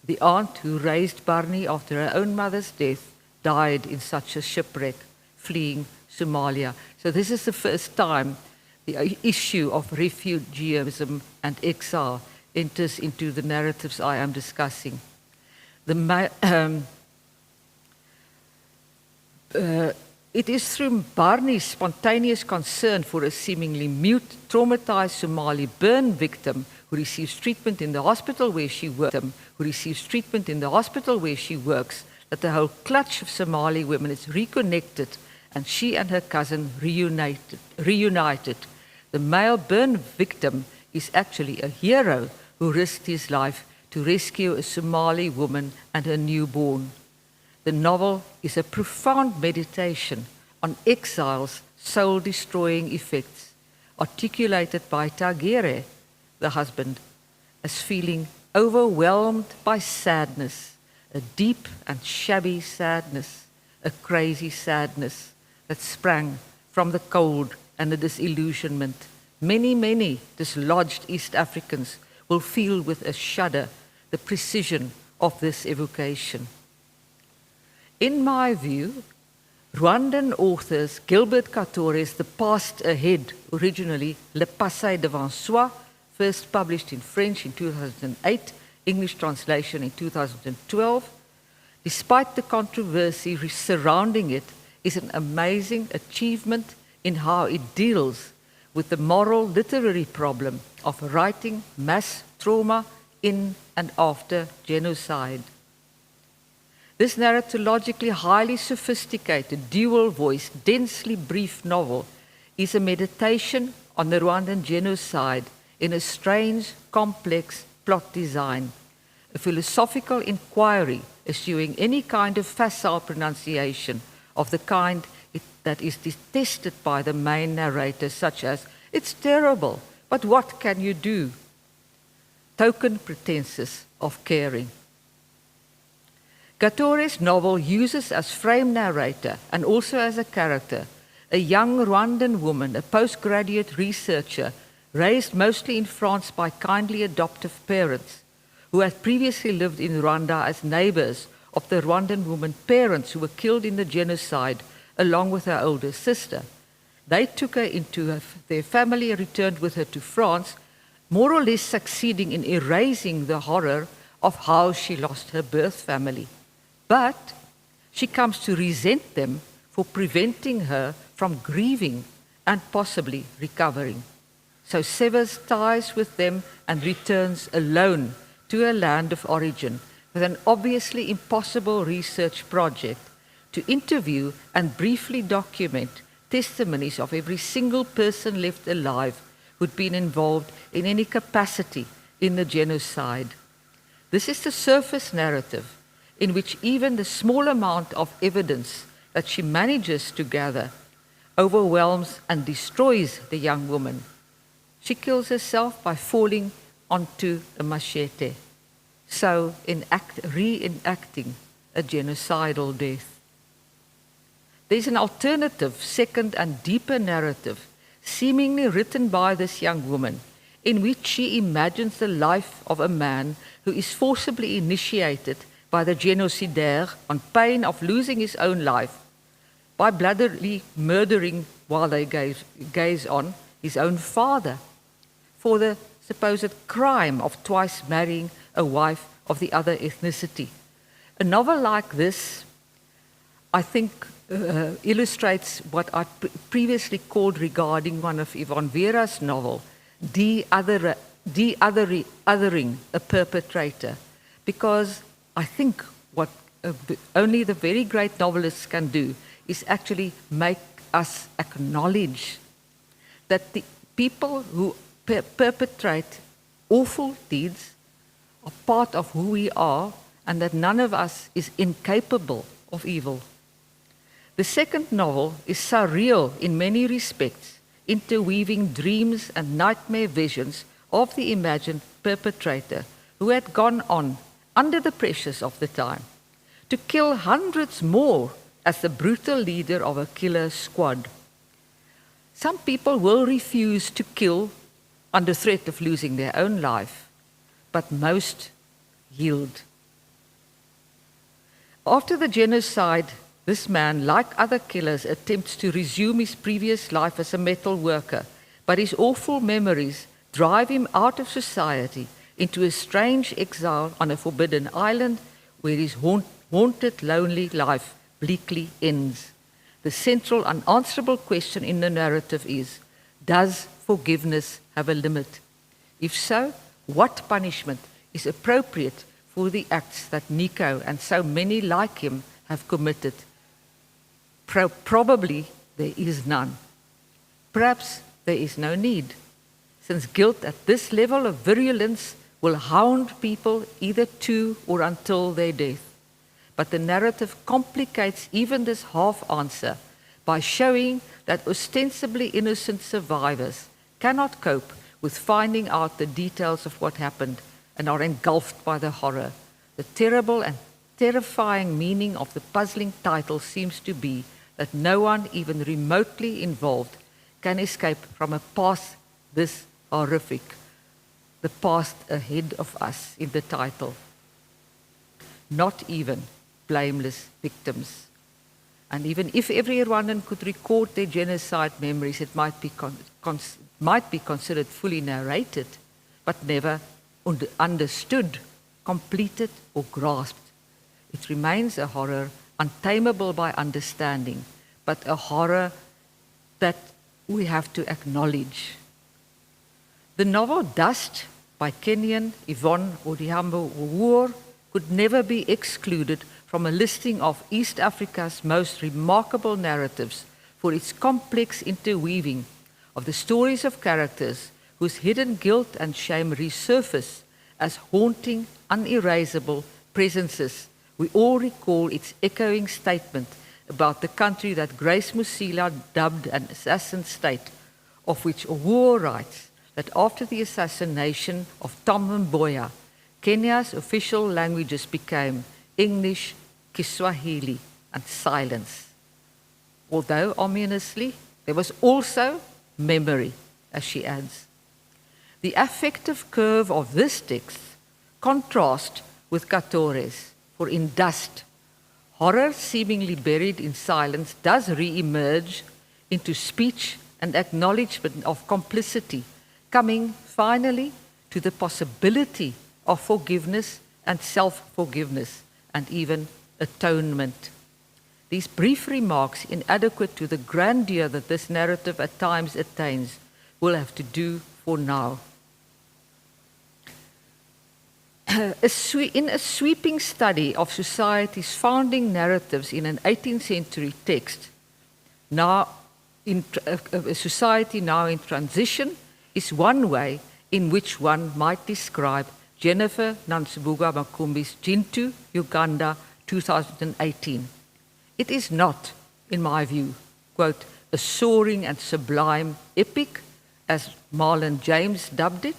B: The aunt who raised Barney after her own mother's death died in such a shipwreck, fleeing Somalia. So this is the first time the issue of refugeeism and exile enters into the narratives I am discussing. It is through Barney's spontaneous concern for a seemingly mute, traumatized Somali burn victim who receives treatment in the hospital where she works, that the whole clutch of Somali women is reconnected and she and her cousin reunited. The male burn victim is actually a hero who risked his life to rescue a Somali woman and her newborn. The novel is a profound meditation on exile's soul-destroying effects, articulated by Tagere, the husband, as feeling overwhelmed by sadness, a deep and shabby sadness, a crazy sadness that sprang from the cold and the disillusionment. Many dislodged East Africans will feel with a shudder the precision of this evocation. In my view, Rwandan authors Gilbert Katore's The Past Ahead, originally Le Passé devant soi, first published in French in 2008, English translation in 2012, despite the controversy surrounding it, is an amazing achievement in how it deals with the moral literary problem of writing mass trauma in and after genocide. This narratologically highly sophisticated, dual-voiced, densely brief novel is a meditation on the Rwandan genocide in a strange, complex plot design, a philosophical inquiry eschewing any kind of facile pronunciation of the kind that is detested by the main narrator, such as, "It's terrible, but what can you do?" Token pretenses of caring. Katore's novel uses as frame narrator and also as a character a young Rwandan woman, a postgraduate researcher raised mostly in France by kindly adoptive parents who had previously lived in Rwanda as neighbors of the Rwandan woman parents who were killed in the genocide along with her older sister. They took her into their family and returned with her to France, more or less succeeding in erasing the horror of how she lost her birth family. But she comes to resent them for preventing her from grieving and possibly recovering. So severs ties with them and returns alone to her land of origin with an obviously impossible research project to interview and briefly document testimonies of every single person left alive who'd been involved in any capacity in the genocide. This is the surface narrative in which even the small amount of evidence that she manages to gather overwhelms and destroys the young woman. She kills herself by falling onto a machete, so reenacting a genocidal death. There's an alternative, second and deeper narrative, seemingly written by this young woman, in which she imagines the life of a man who is forcibly initiated by the genocidaire on pain of losing his own life by bloodily murdering, while they gaze on, his own father for the supposed crime of twice marrying a wife of the other ethnicity. A novel like this, I think, illustrates what I previously called regarding one of Yvonne Vera's novel, de-othering a perpetrator, because I think what only the very great novelists can do is actually make us acknowledge that the people who perpetrate awful deeds are part of who we are and that none of us is incapable of evil. The second novel is surreal in many respects, interweaving dreams and nightmare visions of the imagined perpetrator who had gone on, under the pressures of the time, to kill hundreds more as the brutal leader of a killer squad. Some people will refuse to kill under threat of losing their own life, but most yield. After the genocide, this man, like other killers, attempts to resume his previous life as a metal worker, but his awful memories drive him out of society into a strange exile on a forbidden island where his haunted, lonely life bleakly ends. The central unanswerable question in the narrative is, does forgiveness have a limit? If so, what punishment is appropriate for the acts that Nico and so many like him have committed? Probably there is none. Perhaps there is no need, since guilt at this level of virulence will hound people either to or until their death. But the narrative complicates even this half-answer by showing that ostensibly innocent survivors cannot cope with finding out the details of what happened and are engulfed by the horror. The terrible and terrifying meaning of the puzzling title seems to be that no one even remotely involved can escape from a past this horrific, the past ahead of us in the title. Not even blameless victims. And even if every Rwandan could record their genocide memories, it might be considered fully narrated, but never understood, completed, or grasped. It remains a horror untamable by understanding, but a horror that we have to acknowledge. The novel Dust by Kenyan Yvonne Odhiambo could never be excluded from a listing of East Africa's most remarkable narratives for its complex interweaving of the stories of characters whose hidden guilt and shame resurface as haunting, unerasable presences. We all recall its echoing statement about the country that Grace Musila dubbed an assassin state, of which Owoor writes that after the assassination of Tom Mboya, Kenya's official languages became English, Kiswahili, and silence. Although ominously, there was also memory, as she adds. The affective curve of this text contrasts with Katore's, for in Dust, horror seemingly buried in silence does re-emerge into speech and acknowledgement of complicity, coming finally to the possibility of forgiveness and self-forgiveness and even atonement. These brief remarks, inadequate to the grandeur that this narrative at times attains, will have to do for now. In a sweeping study of society's founding narratives in an 18th century text, now in a society now in transition, is one way in which one might describe Jennifer Nansibuga Makumbi's Jintu, Uganda, 2018. It is not, in my view, quote, a soaring and sublime epic, as Marlon James dubbed it,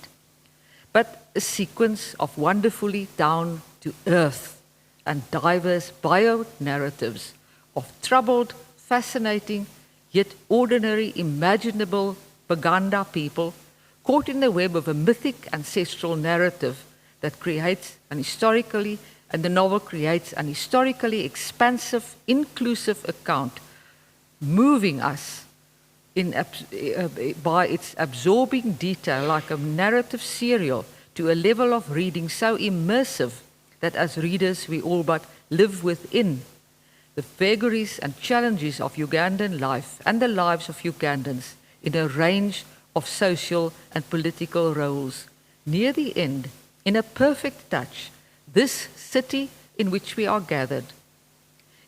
B: but a sequence of wonderfully down-to-earth and diverse bio-narratives of troubled, fascinating, yet ordinary, imaginable Baganda people caught in the web of a mythic ancestral narrative that creates an historically, and the novel creates an historically expansive, inclusive account, moving us by its absorbing detail like a narrative serial to a level of reading so immersive that as readers we all but live within the vagaries and challenges of Ugandan life and the lives of Ugandans in a range of social and political roles. Near the end, in a perfect touch, this city in which we are gathered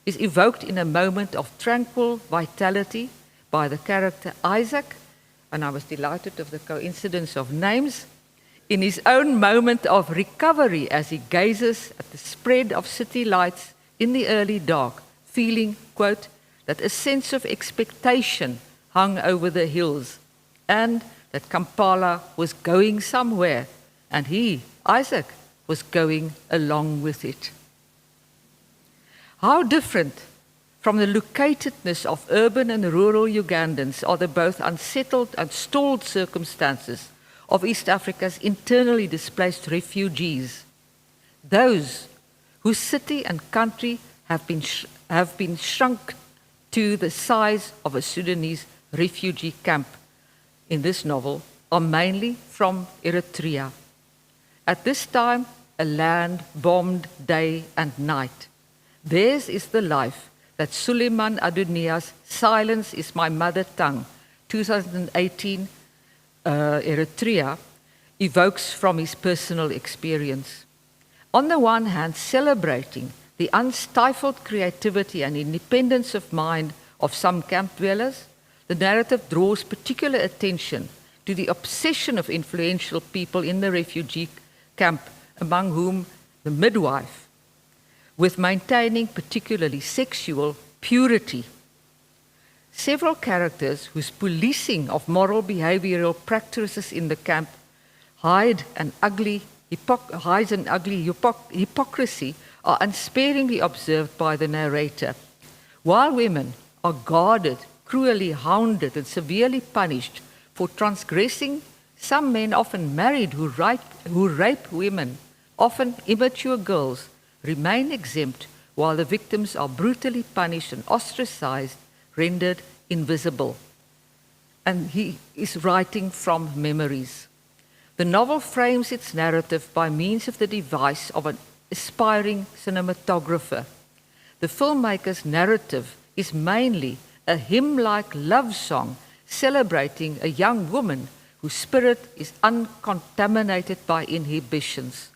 B: is evoked in a moment of tranquil vitality by the character Isaac, and I was delighted of the coincidence of names, in his own moment of recovery as he gazes at the spread of city lights in the early dark, feeling, quote, that a sense of expectation hung over the hills and that Kampala was going somewhere, and he, Isaac, was going along with it. How different from the locatedness of urban and rural Ugandans are the both unsettled and stalled circumstances of East Africa's internally displaced refugees, those whose city and country have been shrunk to the size of a Sudanese refugee camp in this novel are mainly from Eritrea. At this time, a land bombed day and night. Theirs is the life that Suleiman Adunia's Silence is My Mother Tongue, 2018 Eritrea, evokes from his personal experience. On the one hand, celebrating the unstifled creativity and independence of mind of some camp dwellers, the narrative draws particular attention to the obsession of influential people in the refugee camp, among whom the midwife, with maintaining particularly sexual purity. Several characters whose policing of moral behavioral practices in the camp hides an ugly hypocrisy are unsparingly observed by the narrator. While women are guarded, cruelly hounded, and severely punished for transgressing, some men, often married, who rape women, often immature girls, remain exempt, while the victims are brutally punished and ostracized, rendered invisible. And he is writing from memories. The novel frames its narrative by means of the device of an aspiring cinematographer. The filmmaker's narrative is mainly a hymn-like love song celebrating a young woman whose spirit is uncontaminated by inhibitions,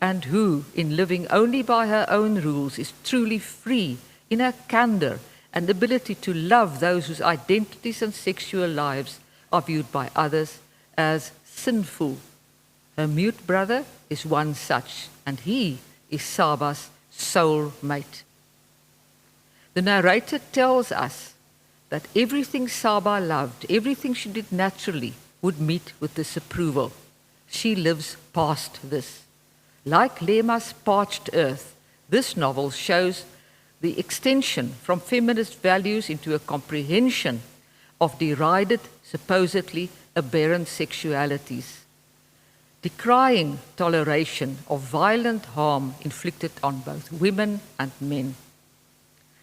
B: and who, in living only by her own rules, is truly free in her candor and ability to love those whose identities and sexual lives are viewed by others as sinful. Her mute brother is one such, and he is Saba's soul mate. The narrator tells us that everything Saba loved, everything she did naturally, would meet with disapproval. She lives past this. Like Lema's Parched Earth, this novel shows the extension from feminist values into a comprehension of derided, supposedly aberrant sexualities, decrying toleration of violent harm inflicted on both women and men.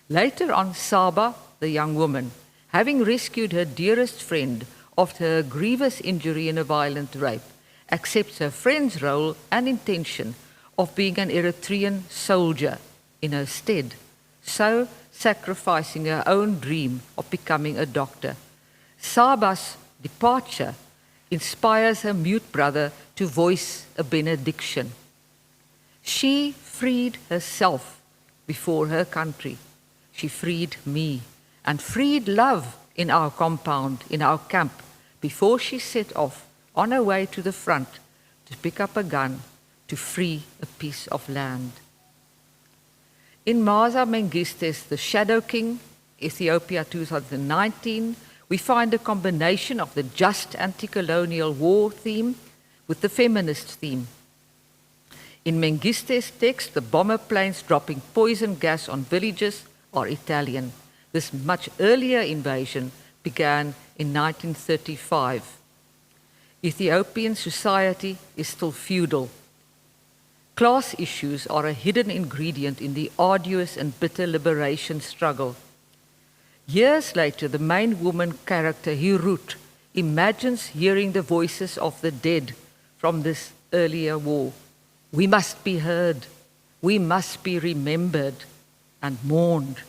B: Later on, Saba, the young woman, having rescued her dearest friend after a grievous injury in a violent rape, accepts her friend's role and intention of being an Eritrean soldier in her stead, so sacrificing her own dream of becoming a doctor. Saba's departure inspires her mute brother to voice a benediction. She freed herself before her country. She freed me and freed love in our compound, in our camp, before she set off on her way to the front to pick up a gun to free a piece of land. In Maza Mengiste's The Shadow King, Ethiopia 2019, we find a combination of the just anti-colonial war theme with the feminist theme. In Mengiste's text, the bomber planes dropping poison gas on villages are Italian. This much earlier invasion began in 1935. Ethiopian society is still feudal. Class issues are a hidden ingredient in the arduous and bitter liberation struggle. Years later, the main woman character, Hirut, imagines hearing the voices of the dead from this earlier war. We must be heard. We must be remembered and mourned.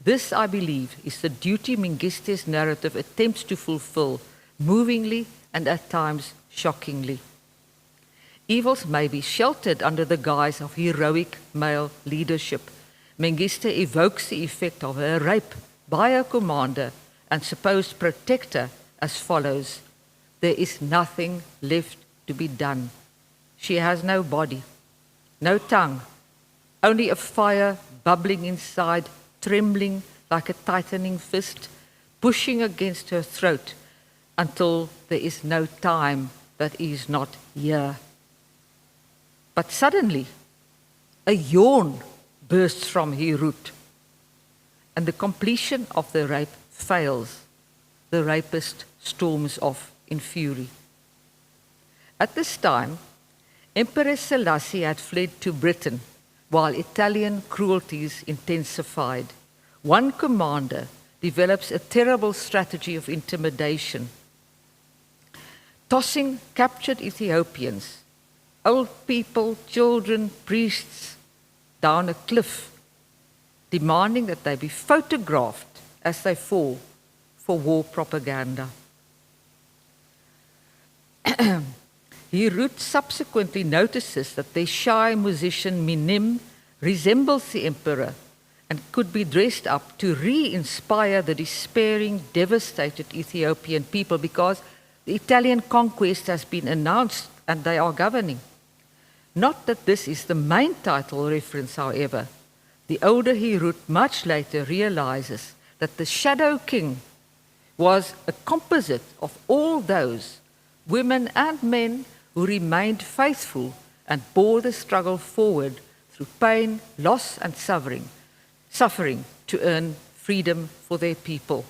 B: This, I believe, is the duty Mengiste's narrative attempts to fulfill, movingly and at times shockingly. Evils may be sheltered under the guise of heroic male leadership. Mengiste evokes the effect of her rape by her commander and supposed protector as follows: there is nothing left to be done. She has no body, no tongue, only a fire bubbling inside, trembling like a tightening fist, pushing against her throat until there is no time that is not here. But suddenly, a yawn bursts from Hirut, and the completion of the rape fails. The rapist storms off in fury. At this time, Empress Selassie had fled to Britain, while Italian cruelties intensified. One commander develops a terrible strategy of intimidation, tossing captured Ethiopians, old people, children, priests, down a cliff, demanding that they be photographed as they fall for war propaganda. Hirut subsequently notices that the shy musician Minim resembles the emperor and could be dressed up to re-inspire the despairing, devastated Ethiopian people, because the Italian conquest has been announced and they are governing. Not that this is the main title reference, however. The older Herut much later realizes that the Shadow King was a composite of all those women and men who remained faithful and bore the struggle forward through pain, loss and suffering to earn freedom for their people.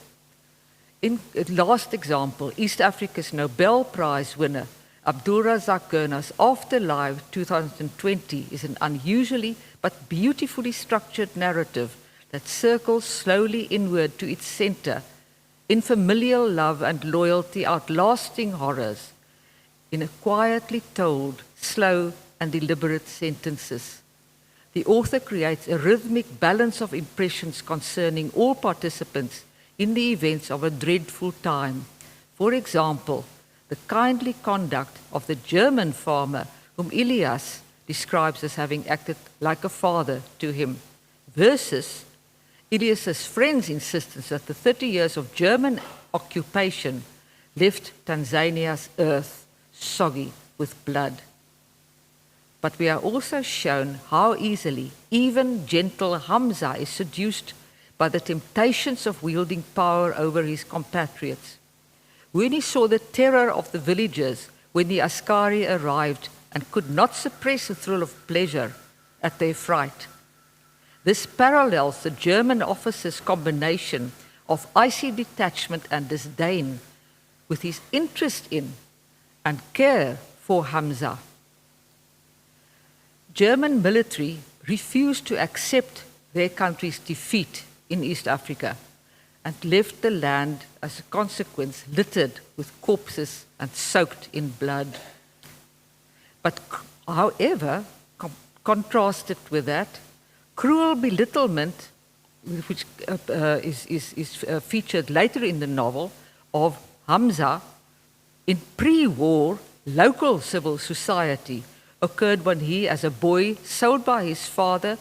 B: In last example, East Africa's Nobel Prize winner, Abdulrazak Gurnah's Afterlife 2020 is an unusually but beautifully structured narrative that circles slowly inward to its center, in familial love and loyalty outlasting horrors, in a quietly told, slow and deliberate sentences. The author creates a rhythmic balance of impressions concerning all participants in the events of a dreadful time. For example, the kindly conduct of the German farmer whom Elias describes as having acted like a father to him, versus Elias's friend's insistence that the 30 years of German occupation left Tanzania's earth soggy with blood. But we are also shown how easily even gentle Hamza is seduced by the temptations of wielding power over his compatriots. When he saw the terror of the villagers when the Askari arrived and could not suppress a thrill of pleasure at their fright. This parallels the German officer's combination of icy detachment and disdain with his interest in and care for Hamza. German military refused to accept their country's defeat in East Africa and left the land as a consequence littered with corpses and soaked in blood. But however, contrasted with that, cruel belittlement, which is featured later in the novel, of Hamza in pre-war local civil society occurred when he, as a boy, sold by his father,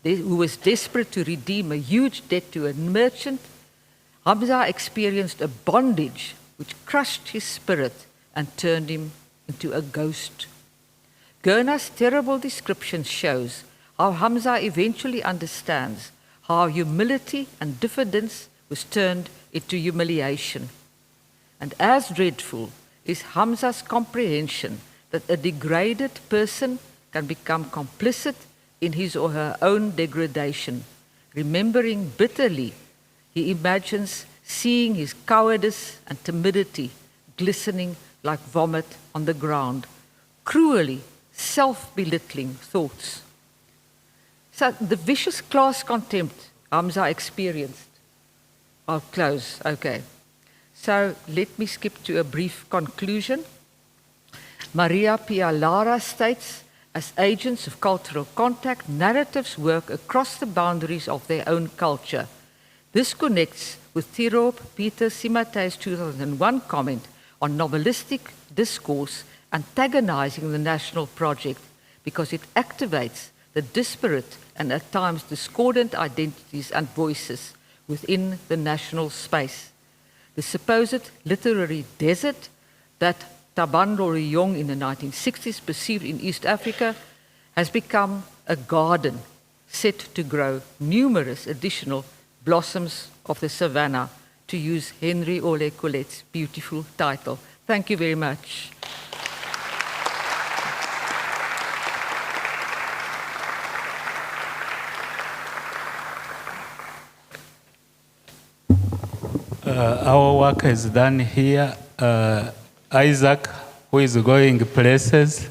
B: who was desperate to redeem a huge debt to a merchant. Hamza experienced a bondage which crushed his spirit and turned him into a ghost. Gurnah's terrible description shows how Hamza eventually understands how humility and diffidence was turned into humiliation. And as dreadful is Hamza's comprehension that a degraded person can become complicit in his or her own degradation. Remembering bitterly, he imagines seeing his cowardice and timidity glistening like vomit on the ground, cruelly self-belittling thoughts. So the vicious class contempt Hamza experienced. I'll close, okay. So let me skip to a brief conclusion. Maria Pia Lara states, as agents of cultural contact, narratives work across the boundaries of their own culture. This connects with Tirop Peter Simatei's 2001 comment on novelistic discourse antagonizing the national project because it activates the disparate and at times discordant identities and voices within the national space. The supposed literary desert that Tabando Riyong in the 1960s perceived in East Africa has become a garden set to grow numerous additional blossoms of the savannah, to use Henry Ole Colette's beautiful title. Thank you very much.
C: Our work is done here. Isaac, who is going places.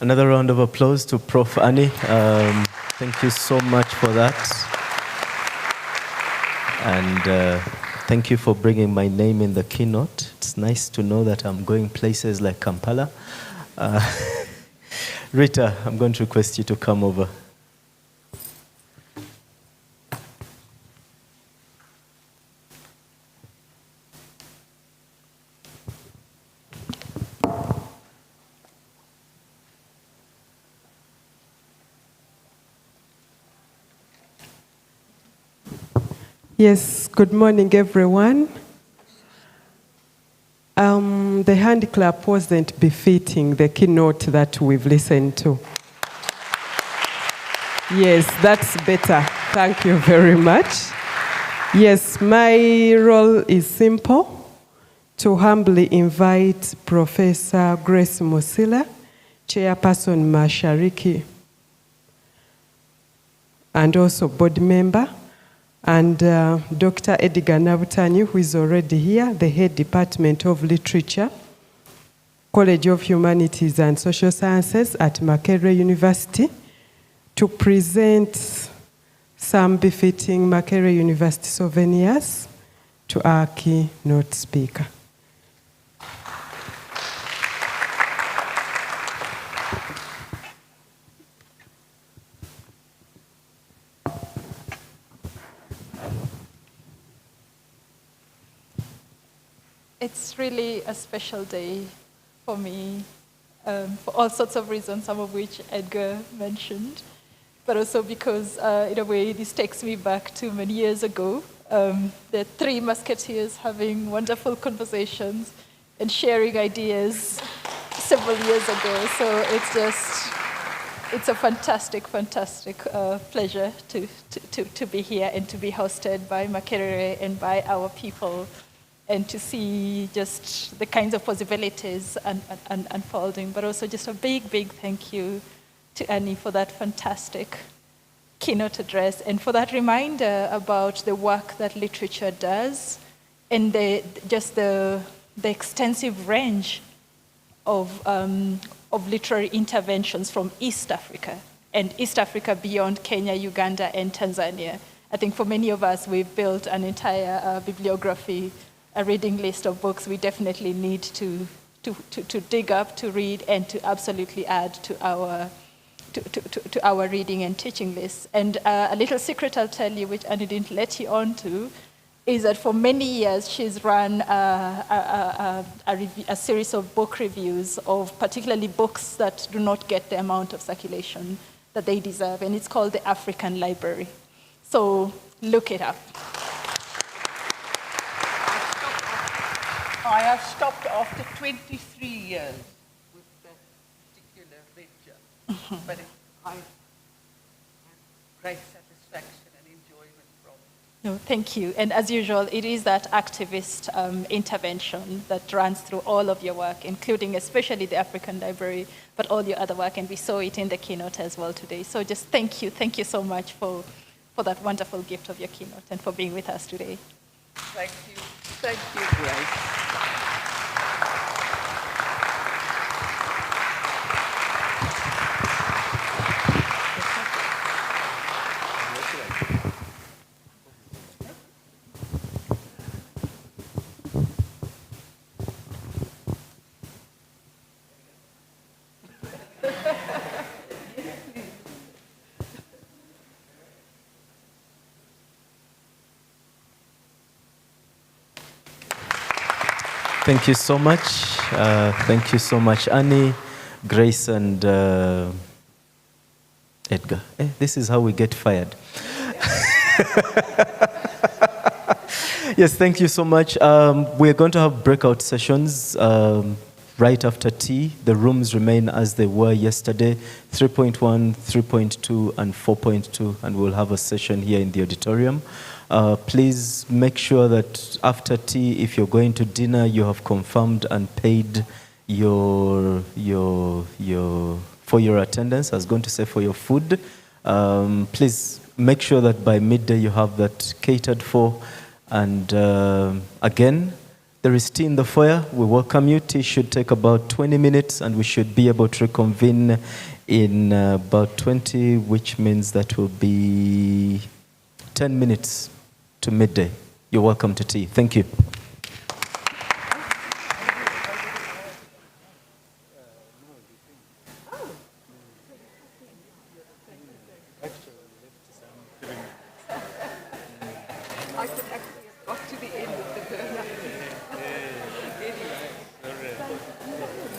A: Another round of applause to Prof. Annie. Thank you so much for that. And thank you for bringing my name in the keynote. It's nice to know that I'm going places like Kampala. Rita, I'm going to request you to come over.
D: Yes, good morning, everyone. The hand clap wasn't befitting the keynote that we've listened to. Yes, that's better. Thank you very much. Yes, my role is simple: to humbly invite Professor Grace Musila, Chairperson Mashariki, and also board member, and Dr. Edgar Nabutanyi, who is already here, the head department of literature, College of Humanities and Social Sciences at Makerere University, to present some befitting Makerere University souvenirs to our keynote speaker.
E: It's really a special day for me, for all sorts of reasons, some of which Edgar mentioned, but also because, in a way, this takes me back to many years ago, the three musketeers having wonderful conversations and sharing ideas several years ago. So it's a fantastic, fantastic pleasure to be here and to be hosted by Makerere and by our people, and to see just the kinds of possibilities unfolding, but also just a big, big thank you to Annie for that fantastic keynote address and for that reminder about the work that literature does and the extensive range of literary interventions from East Africa and East Africa beyond Kenya, Uganda, and Tanzania. I think for many of us, we've built an entire bibliography, a reading list of books we definitely need to dig up, to read, and to absolutely add to our reading and teaching list. And a little secret I'll tell you, which Annie didn't let you on to, is that for many years she's run a series of book reviews of particularly books that do not get the amount of circulation that they deserve, and it's called the African Library. So look it up.
B: I have stopped after 23 years with that particular venture, but I have great satisfaction and enjoyment from it.
E: No, thank you. And as usual, it is that activist intervention that runs through all of your work, including especially the African Library, but all your other work, and we saw it in the keynote as well today. So just thank you so much for that wonderful gift of your keynote and for being with us today.
B: Thank you, Grace.
A: Thank you so much. Thank you so much, Annie, Grace, and Edgar. This is how we get fired. Yes, thank you so much. We're going to have breakout sessions right after tea. The rooms remain as they were yesterday, 3.1, 3.2, and 4.2, and we'll have a session here in the auditorium. Please make sure that after tea, if you're going to dinner, you have confirmed and paid for your attendance. I was going to say for your food. Please make sure that by midday you have that catered for. And again, there is tea in the foyer. We welcome you. Tea should take about 20 minutes, and we should be able to reconvene in about 20, which means that will be 10 minutes to midday. You're welcome to tea. Thank you.
B: I could actually have got to the end of the burner. Anyway,